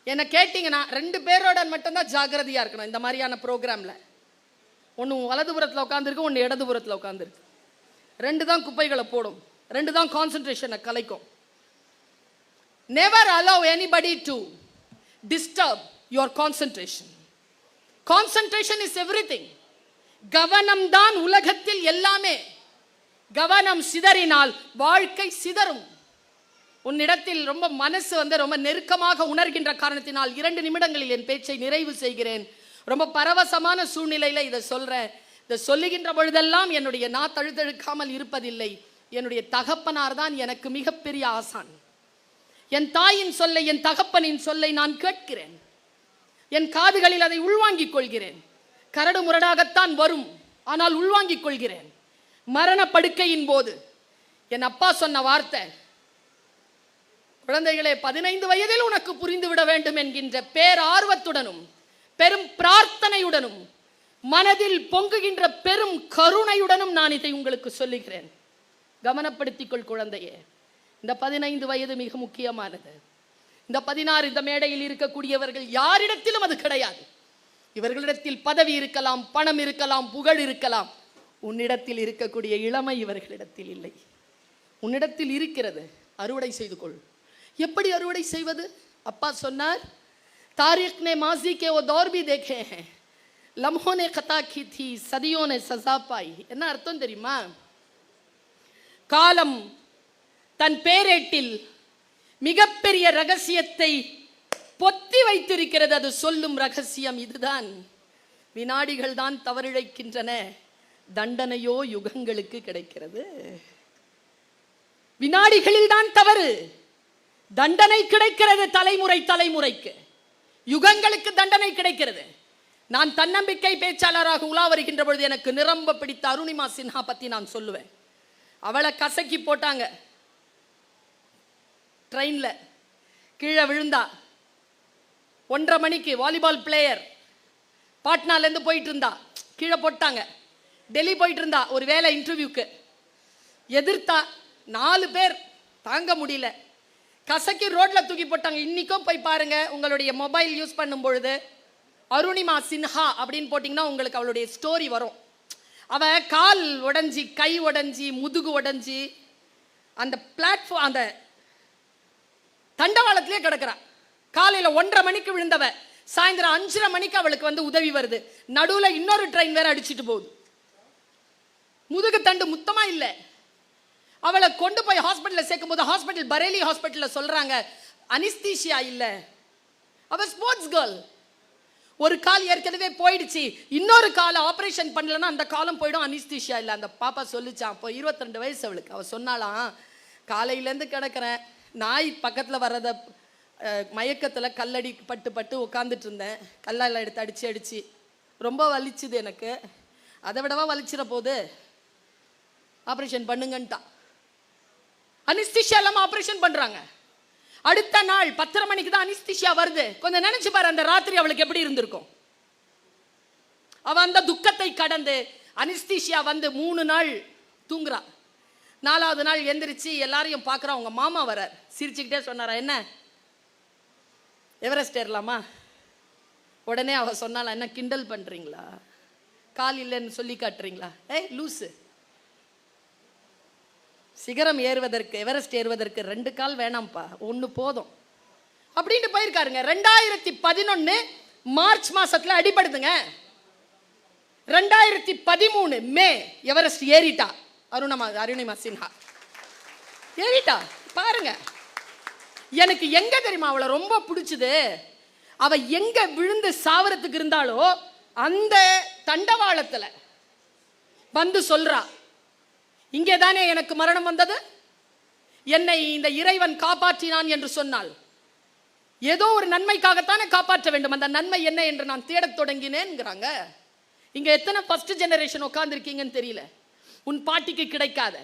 என்ன கேட்டீங்கன்னா 2 பேரோட மட்டும்தான் ஜாக்கிரதையா இருக்கணும். இந்த மாதிரியான ப்ரோக்ராம்ல ஒன்று வலதுபுறத்தில் உட்காந்துருக்கு, ஒன்று இடதுபுறத்தில் உட்காந்துருக்கு. 2 தான் குப்பைகளை போடும், 2 தான் கான்சென்ட்ரேஷனை கலைக்கும். Never allow anybody to disturb your concentration. Concentration is everything. கவனம் தான் உலகத்தில் எல்லாமே. கவனம் சிதறினால் வாழ்க்கை சிதறும். உன்னிடத்தில் ரொம்ப மனசு ரொம்ப நெருக்கமாக உணர்கின்ற காரணத்தினால் 2 நிமிடங்களில் என் பேச்சை நிறைவு செய்கிறேன். ரொம்ப பரவசமான சூழ்நிலையில இதை சொல்றேன். இதை சொல்லுகின்ற பொழுதெல்லாம் என்னுடைய நான் தழுதழுக்காமல் இருப்பதில்லை. என்னுடைய தகப்பனார் தான் எனக்கு மிகப்பெரிய ஆசான். என் தாயின் சொல்லை, என் தகப்பனின் சொல்லை நான் கேட்கிறேன். என் காதுகளில் அதை உள்வாங்கிக் கொள்கிறேன். கரடு முரடாகத்தான் வரும், ஆனால் உள்வாங்கிக் கொள்கிறேன். மரண படுக்கையின் போது என் அப்பா சொன்ன வார்த்தை, குழந்தைகளே, 15 வயதில் உனக்கு புரிந்துவிட வேண்டும் என்கின்ற பேரார்வத்துடனும் பெரும் பிரார்த்தனையுடனும் மனதில் பொங்குகின்ற பெரும் கருணையுடனும் நான் இதை உங்களுக்கு சொல்லுகிறேன். கவனப்படுத்திக் கொள் குழந்தையே. இந்த 15 வயது மிக முக்கியமானது. இந்த 16 இந்த மேடையில் இருக்கக்கூடியவர்கள் யாரிடத்திலும் அது கிடையாது. இவர்களிடத்தில் பதவி இருக்கலாம், பணம் இருக்கலாம், புகழ் இருக்கலாம். உன்னிடத்தில் இருக்கக்கூடிய இளமை இவர்களிடத்தில் இல்லை. உன்னிடத்தில் இருக்கிறது. அறுவடை செய்து கொள். எப்படி அறுவடை செய்வது? அப்பா சொன்னார், तारीख ने माजी के वो दौर भी देखे हैं, लम्हों ने खता की थी, सदियों ने सजा पाई. என்ன அர்த்தம் தெரியுமா? காலம் தன் பேரேட்டில் மிகப்பெரிய ரகசியத்தை பொத்தி வைத்திருக்கிறது. அது சொல்லும் ரகசியம் இதுதான். வினாடிகள் தான் தவறிழைக்கின்றன, தண்டனையோ யுகங்களுக்கு கிடைக்கிறது. வினாடிகளில் தான் தவறு, தண்டனை கிடைக்கிறது தலைமுறை தலைமுறைக்கு. யுகங்களுக்கு தண்டனை கிடைக்கிறது. நான் தன்னம்பிக்கை பேச்சாளராக உலா வருகின்ற பொழுது எனக்கு நிரம்ப பிடித்த அருணிமா சின்ஹா பத்தி நான் சொல்லுவேன். அவளை கசக்கி போட்டாங்க. ட்ரெயின்ல கீழே விழுந்தா. 1:30 மணிக்கு வாலிபால் பிளேயர் பாட்னால இருந்து போயிட்டு இருந்தா, கீழே போட்டாங்க. டெல்லி போயிட்டு இருந்தா ஒரு வேலை இன்டர்வியூக்கு. எதிர்த்தா 4 பேர் தாங்க முடியல, கசக்கி ரோட்ல தூக்கி போட்டாங்க. இன்னைக்கும் போய் பாருங்க, உங்களுடைய மொபைல் யூஸ் பண்ணும் பொழுது அருணிமா சின்ஹா அப்படின்னு போட்டிங்கன்னா உங்களுக்கு அவளுடைய ஸ்டோரி வரும். அவ கால் உடஞ்சி, கை உடஞ்சி, முதுகு உடஞ்சி அந்த பிளாட்ஃபார்ம், அந்த தண்டவாளத்திலே கிடக்கிறா. காலையில் 1:30 மணிக்கு விழுந்தவ சாயந்தரம் 5:30 மணிக்கு அவளுக்கு வந்து உதவி வருது. நடுவில் இன்னொரு ட்ரெயின் வேற அடிச்சுட்டு போகுது. முதுகு தண்டு முத்தமா இல்லை. அவளை கொண்டு போய் ஹாஸ்பிட்டலில் சேர்க்கும் போது ஹாஸ்பிட்டல், பரேலி ஹாஸ்பிட்டலில் சொல்றாங்க அனிஸ்தீஷியா இல்லை. அவ ஸ்போர்ட்ஸ் கேர்ள். ஒரு கால் ஏற்கனவே போயிடுச்சு, இன்னொரு காலை ஆப்ரேஷன் பண்ணலன்னா அந்த காலம் போயிடும், அனிஸ்தீஷியா இல்லை. அந்த பாப்பா சொல்லிச்சான். அப்போ 22 வயசு அவளுக்கு. அவள் சொன்னாலாம், காலையிலேருந்து கிடக்கிறேன், நாய் பக்கத்தில் வர்றத மயக்கத்தில் கல்லடி பட்டு பட்டு உட்காந்துட்டு இருந்தேன். கல்லால் எடுத்து அடித்து அடித்து ரொம்ப வலிச்சுது எனக்கு. அதை விடவா வலிச்சிட போது, ஆப்ரேஷன் பண்ணுங்கன்ட்டா. அனிஸ்தீஷியா இல்லாமல் ஆப்ரேஷன் பண்ணுறாங்க. அடுத்த நாள் 10:30 மணிக்கு தான் அனிஸ்தீஷியா வருது. கொஞ்சம் நினைச்சு பாரு, அந்த ராத்திரி அவளுக்கு எப்படி இருந்திருக்கும். அவ அந்த துக்கத்தை கடந்து அனிஸ்தீஷியா வந்து 3 நாள் தூங்குறா. 4வது நாள் எந்திரிச்சு எல்லாரையும் பார்க்குறா. அவங்க மாமா வரார். சிரிச்சுக்கிட்டே சொன்னாரா, என்ன எவரெஸ்ட் ஏறலாமா? உடனே அவ சொன்னாலா, என்ன கிண்டல் பண்றீங்களா, கால் இல்லைன்னு சொல்லி காட்டுறீங்களா? லூசு, சிகரம் ஏறுவதற்கு, எவரெஸ்ட் ஏறுவதற்கு 2 கால் வேணாம்ப்பா, 1 போதும் அப்படின்னு போயிருக்காருங்க. 2011 மார்ச் மாசத்துல அடிபடுதுங்க. 2013 மே எவரெஸ்ட் ஏறிட்டா அருணிமா சின்ஹா. ஏறிட்டா பாருங்க. எனக்கு எங்க தெரியுமா அவளை ரொம்ப பிடிச்சது, அவ எங்க விழுந்து சாவரத்துக்கு இருந்தாலோ அந்த தண்டவாளத்துல வந்து சொல்றா, இங்கே தானே எனக்கு மரணம் வந்தது, என்னை இந்த இறைவன் காப்பாற்றினான் என்று சொன்னால் ஏதோ ஒரு நன்மைக்காகத்தானே காப்பாற்ற வேண்டும். அந்த நன்மை என்ன என்று நான் தேடத் தொடங்கினேன்ங்கிறாங்க. இங்க எத்தனை ஃபர்ஸ்ட் ஜெனரேஷன் உட்கார்ந்துருக்கீங்கன்னு தெரியல. உன் பாட்டிக்கு கிடைக்காத,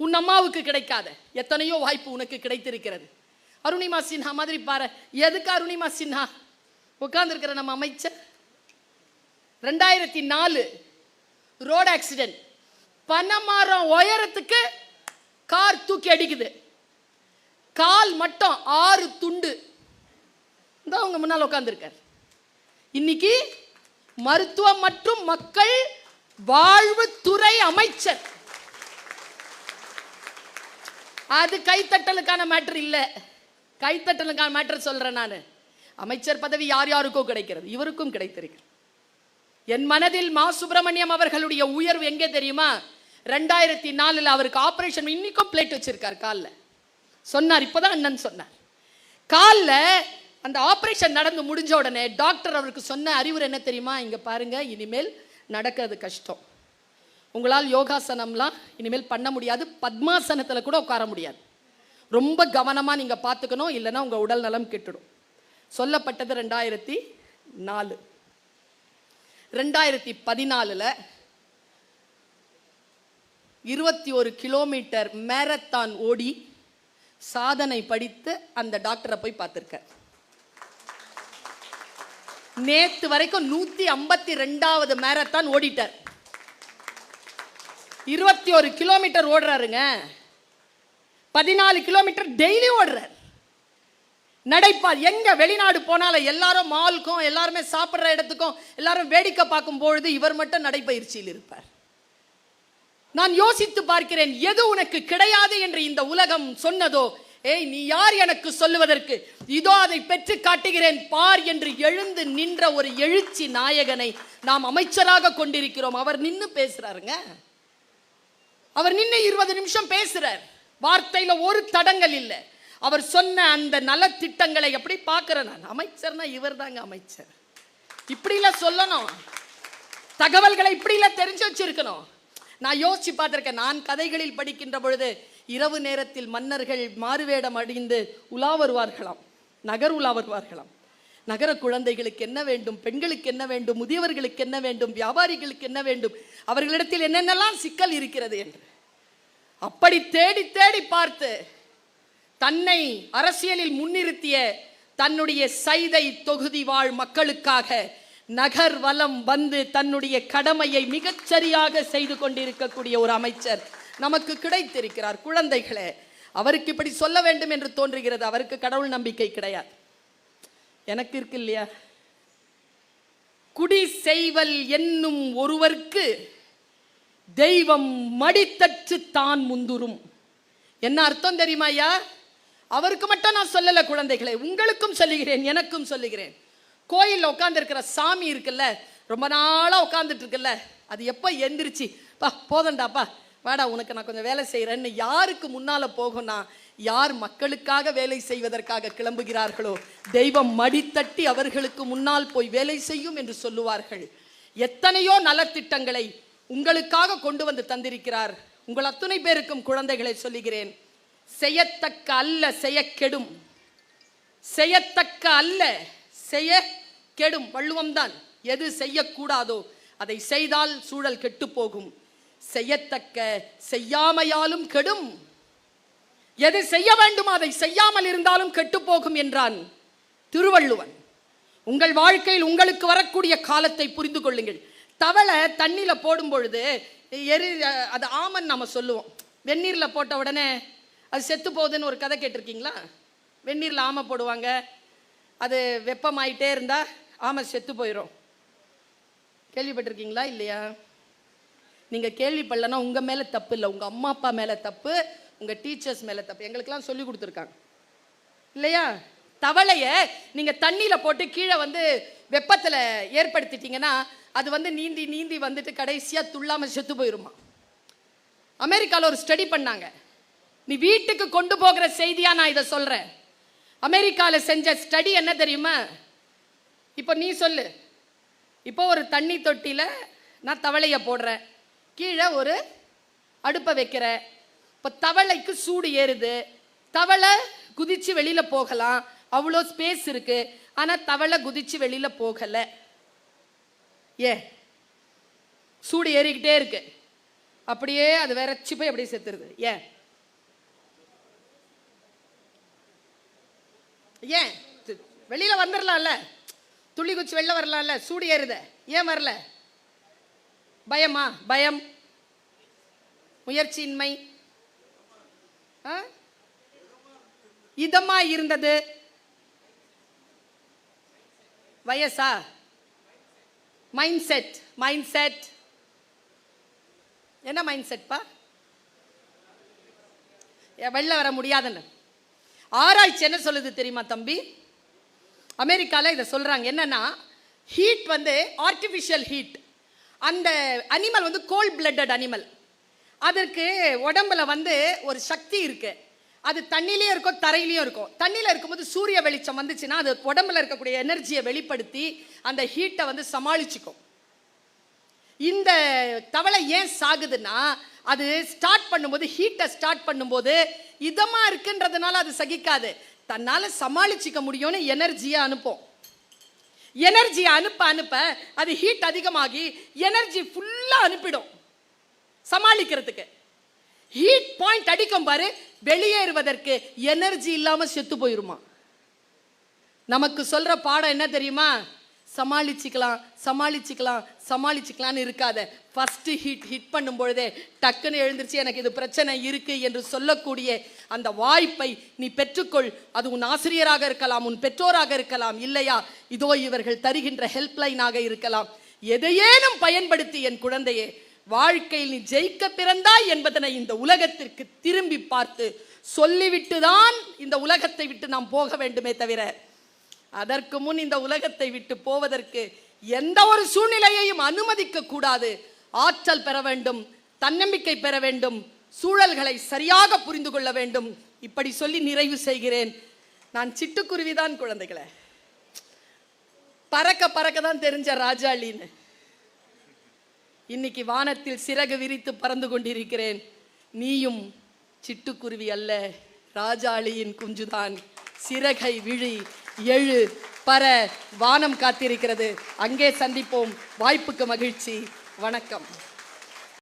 உன் அம்மாவுக்கு கிடைக்காத எத்தனையோ வாய்ப்பு உனக்கு கிடைத்திருக்கிறது. அருணிமா சின்ஹா மாதிரி பாரு. எதுக்கு அருணிமா சின்ஹா உட்கார்ந்துருக்கிற நம்ம அமைச்சர்? 2004 ரோடு ஆக்சிடென்ட். பனைமரம் உயரத்துக்கு கார் தூக்கி அடிக்குது. கால் மட்டும் 6 துண்டு. இந்த அவங்க முன்னால் உட்கார்ந்துருக்கார். இன்னைக்கு மருத்துவம் மற்றும் மக்கள் வாழ்வுத்துறை அமைச்சர். அது கைத்தட்டலுக்கான மேட்டர் இல்லை. கைத்தட்டலுக்கான மேட்டர் சொல்றேன் நான். அமைச்சர் பதவி யார் யாருக்கோ கிடைக்கிறது, இவருக்கும் கிடைத்திருக்கிறது. என் மனதில் மா சுப்பிரமணியம் அவர்களுடைய உயர்வு எங்கே தெரியுமா? 2004 அவருக்கு ஆபரேஷன், இன்னைக்கும் பிளேட் வச்சிருக்கார் காலில். சொன்னார், இப்போதான் அண்ணன் சொன்னார். காலில் அந்த ஆபரேஷன் நடந்து முடிஞ்ச உடனே டாக்டர் அவருக்கு சொன்ன அறிவுரை என்ன தெரியுமா? இங்க பாருங்க, இனிமேல் நடக்கிறது கஷ்டம், உங்களால் யோகாசனம்லாம் இனிமேல் பண்ண முடியாது, பத்மாசனத்துல கூட உட்கார முடியாது, ரொம்ப கவனமா நீங்க பார்த்துக்கணும், இல்லைன்னா உங்க உடல் நலம் கெட்டுடும். சொல்லப்பட்டது 2004. 2014 21 கிலோமீட்டர் மேரத்தான் ஓடி சாதனை படித்து அந்த டாக்டரை போய் பார்த்திருக்க. நேத்து வரைக்கும் 152வது மேரத்தான் ஓடிட்டார். 21 கிலோமீட்டர் ஓடுறாருங்க. 14 கிலோமீட்டர் டெய்லி ஓடுறார். நடைப்பார். எங்க வெளிநாடு போனாலும் எல்லாரும் மால்க்கும், எல்லாருமே சாப்பிட்ற இடத்துக்கும், எல்லாரும் வேடிக்கை பார்க்கும் பொழுது இவர் மட்டும் நடைப்பயிற்சியில் இருப்பார். நான் யோசித்து பார்க்கிறேன், எது உனக்கு கிடையாது என்று இந்த உலகம் சொன்னதோ, ஏய் நீ யார் எனக்கு சொல்லுவதற்கு, இதோ அதை பெற்று காட்டுகிறேன் பார் என்று எழுந்து நின்ற ஒரு எழுச்சி நாயகனை நாம் அமைச்சராக கொண்டிருக்கிறோம். அவர் நின்னு பேசுறாருங்க. அவர் நின்று 20 நிமிஷம் பேசுறார். வார்த்தையில ஒரு தடங்கள் இல்லை. அவர் சொன்ன அந்த நலத்திட்டங்களை எப்படி பார்க்கிறேன் நான். அமைச்சர்னா இவர் தாங்க அமைச்சர். இப்படில சொல்லணும், தகவல்களை இப்படில தெரிஞ்சு வச்சிருக்கணும். நான் யோசிச்சு பார்த்திருக்கேன். நான் கதைகளில் படிக்கின்ற பொழுது இரவு நேரத்தில் மன்னர்கள் மாறுவேடம் அணிந்து உலா வருவார்களாம், நகர் உலா வருவார்களாம். நகர குழந்தைகளுக்கு என்ன வேண்டும், பெண்களுக்கு என்ன வேண்டும், முதியவர்களுக்கு என்ன வேண்டும், வியாபாரிகளுக்கு என்ன வேண்டும், அவர்களிடத்தில் என்னென்னலாம் சிக்கல் இருக்கிறது என்று அப்படி தேடி தேடி பார்த்து தன்னை அரசியலில் முன்னிறுத்திய தன்னுடைய சைதை தொகுதி வாழ் மக்களுக்காக நகர் வலம் வந்து தன்னுடைய கடமையை மிகச்சரியாக செய்து கொண்டிருக்கக்கூடிய ஒரு அமைச்சர் நமக்கு கிடைத்திருக்கிறார். குழந்தைகளே, அவருக்கு இப்படி சொல்ல வேண்டும் என்று தோன்றுகிறது. அவருக்கு கடவுள் நம்பிக்கை கிடையாது, எனக்கு இருக்கு இல்லையா? குடி செய்வல் என்னும் ஒருவருக்கு தெய்வம் மடித்தற்று தான் முந்துரும். என்ன அர்த்தம் தெரியுமா ஐயா? அவருக்கு மட்டும் நான் சொல்லல குழந்தைகளை, உங்களுக்கும் சொல்லுகிறேன், எனக்கும் சொல்லுகிறேன். கோயிலில் உட்கார்ந்து இருக்கிற சாமி இருக்குல்ல, ரொம்ப நாளா உட்கார்ந்துட்டு இருக்குல்ல, அது எப்ப எந்திரிச்சு பா போதண்டாப்பா வாடா உனக்கு நான் கொஞ்சம் வேலை செய்யறேன்னு யாருக்கு முன்னால போகும்னா, யார் மக்களுக்காக வேலை செய்வதற்காக கிளம்புகிறார்களோ தெய்வம் மடித்தட்டி அவர்களுக்கு முன்னால் போய் வேலை செய்யும் என்று சொல்லுவார்கள். எத்தனையோ நலத்திட்டங்களை உங்களுக்காக கொண்டு வந்து தந்திருக்கிறார். உங்கள் அத்துணை பேருக்கும் குழந்தைகளை சொல்லுகிறேன், செய்யத்தக்க அல்ல செய்ய கெடும், செய்யத்தக்க அல்ல செய்ய கெடும். வள்ளுவம்தான். எது செய்யக்கூடாதோ அதை செய்தால் சூழல் கெட்டு போகும், செய்யத்தக்க செய்யாமையாலும் கெடும். எது செய்ய வேண்டுமோ அதை செய்யாமல் இருந்தாலும் கெட்டு போகும் என்றான் திருவள்ளுவன். உங்கள் வாழ்க்கையில் உங்களுக்கு வரக்கூடிய காலத்தை புரிந்து கொள்ளுங்கள். தவளை தண்ணியில போடும் பொழுது அது ஆமன் நாம சொல்லுவோம். வெந்நீர்ல போட்ட உடனே அது செத்து போகுதுன்னு ஒரு கதை கேட்டிருக்கீங்களா? வெந்நீர்ல ஆமை போடுவாங்க, அது வெப்பமாயிட்டே இருந்தா ஆமை செத்து போயிடும். கேள்விப்பட்டிருக்கீங்களா இல்லையா? நீங்க கேள்விப்படலன்னா உங்க மேல தப்பு இல்லை, உங்க அம்மா அப்பா மேல தப்பு, உங்க டீச்சர்ஸ் மேல தப்பு. எங்களுக்கெல்லாம் சொல்லி கொடுத்துருக்காங்க இல்லையா? தவளைய நீங்க தண்ணியில போட்டு கீழே வந்து வெப்பத்துல ஏற்படுத்திட்டீங்கன்னா அது வந்து நீந்தி நீந்தி வந்துட்டு கடைசியா துள்ளாம செத்து போயிருமா. அமெரிக்கால ஒரு ஸ்டடி பண்ணாங்க. நீ வீட்டுக்கு கொண்டு போகிற செய்தியா நான் இதை சொல்றேன். அமெரிக்கால செஞ்ச ஸ்டடி என்ன தெரியுமா? இப்போ நீ சொல்லு, இப்போ ஒரு தண்ணி தொட்டியில நான் தவளைய போடுறேன், கீழே ஒரு அடுப்பை வைக்கிறேன். இப்போ தவளைக்கு சூடு ஏறுது, தவளை குதிச்சு வெளியில போகலாம், அவ்வளோ ஸ்பேஸ் இருக்கு. ஆனா தவளை குதிச்சு வெளியில போகல. ஏன்? சூடு ஏறிக்கிட்டே இருக்கு, அப்படியே அது விரைச்சி போய் அப்படியே செத்துருது. ஏன்? ஏன்? வெளியில வந்துடலாம்ல, துள்ளி குச்சி வெளில வரலாம்ல, சூடு ஏறுத, ஏன் வரல? பயமா? பயம், முயற்சியின்மை, இதமா இருந்தது, வயசா? Mind set. மைண்ட் செட் என்ன மைண்ட் செட்பா? வெளில வர முடியாதுன்னு ஆராய்ச்சி என்ன சொல்லுது தெரியுமா தம்பி? அமெரிக்கால இதை சொல்றாங்க. என்னன்னா, ஹீட் வந்து ஆர்டிஃபிஷியல் ஹீட். அந்த அனிமல் வந்து கோல்ட் பிளட்டட் அனிமல். அதற்கு உடம்புல வந்து ஒரு சக்தி இருக்கு. அது தண்ணிலையும் இருக்கும் தரையிலையும் இருக்கும். தண்ணியில் இருக்கும்போது சூரிய வெளிச்சம் வந்துச்சுன்னா அது உடம்புல இருக்கக்கூடிய எனர்ஜியை வெளிப்படுத்தி அந்த ஹீட்டை வந்து சமாளிச்சுக்கும். இந்த தவளை ஏன் சாகுதுன்னா, அது ஸ்டார்ட் பண்ணும்போது ஹீட்டை ஸ்டார்ட் பண்ணும்போது இதமா இருக்குன்றதுனால அது சகிக்காது, தன்னால சமாளிச்சுக்க முடியும்னு எனர்ஜியை அனுப்பும். எனர்ஜியை அனுப்ப அனுப்ப அது ஹீட் அதிகமாகி எனர்ஜி ஃபுல்லா அனுப்பிடும் சமாளிக்கிறதுக்கு. ஹீட் பாயிண்ட் அடிக்கும் பாரு, வெளியேறுவதற்கு எனர்ஜி இல்லாம செத்து போயிருமா. நமக்கு சொல்ற பாடம் என்ன தெரியுமா? சமாளிச்சுக்கலாம் சமாளிச்சுக்கலாம் சமாளிச்சுக்கலான்னு இருக்காத. ஃபர்ஸ்ட் ஹிட் பண்ணும் பொழுதே டக்குன்னு எழுந்திருச்சு எனக்கு இது பிரச்சனை இருக்கு என்று சொல்லக்கூடிய அந்த வாய்ப்பை நீ பெற்றுக்கொள். அது உன் ஆசிரியராக இருக்கலாம், உன் பெற்றோராக இருக்கலாம், இல்லையா இதோ இவர்கள் தருகின்ற ஹெல்ப்லைனாக இருக்கலாம். எதையேனும் பயன்படுத்தி என் குழந்தையே, வாழ்க்கையில் நீ ஜெயிக்க பிறந்தாய் என்பதனை இந்த உலகத்திற்கு திரும்பி பார்த்து சொல்லிவிட்டுதான் இந்த உலகத்தை விட்டு நாம் போக வேண்டுமே தவிர, அதற்கு முன் இந்த உலகத்தை விட்டு போவதற்கு எந்த ஒரு சூழ்நிலையையும் அனுமதிக்க கூடாது. ஆற்றல் பெற வேண்டும், தன்னம்பிக்கை பெற வேண்டும், சூழல்களை சரியாக புரிந்து கொள்ள வேண்டும். இப்படி சொல்லி நிறைவு செய்கிறேன். நான் சிட்டுக்குருவிதான் குழந்தைகளை, பறக்க பறக்க தான் தெரிஞ்ச ராஜாளின்னு. இன்னைக்கு வானத்தில் சிறகு விரித்து பறந்து கொண்டிருக்கிறேன். நீயும் சிட்டுக்குருவி அல்ல, ராஜாளியின் குஞ்சுதான். சிறகை விழி, எழு, பற, வானம் காத்திருக்கிறது. அங்கே சந்திப்போம். வாய்ப்புக்கு மகிழ்ச்சி. வணக்கம்.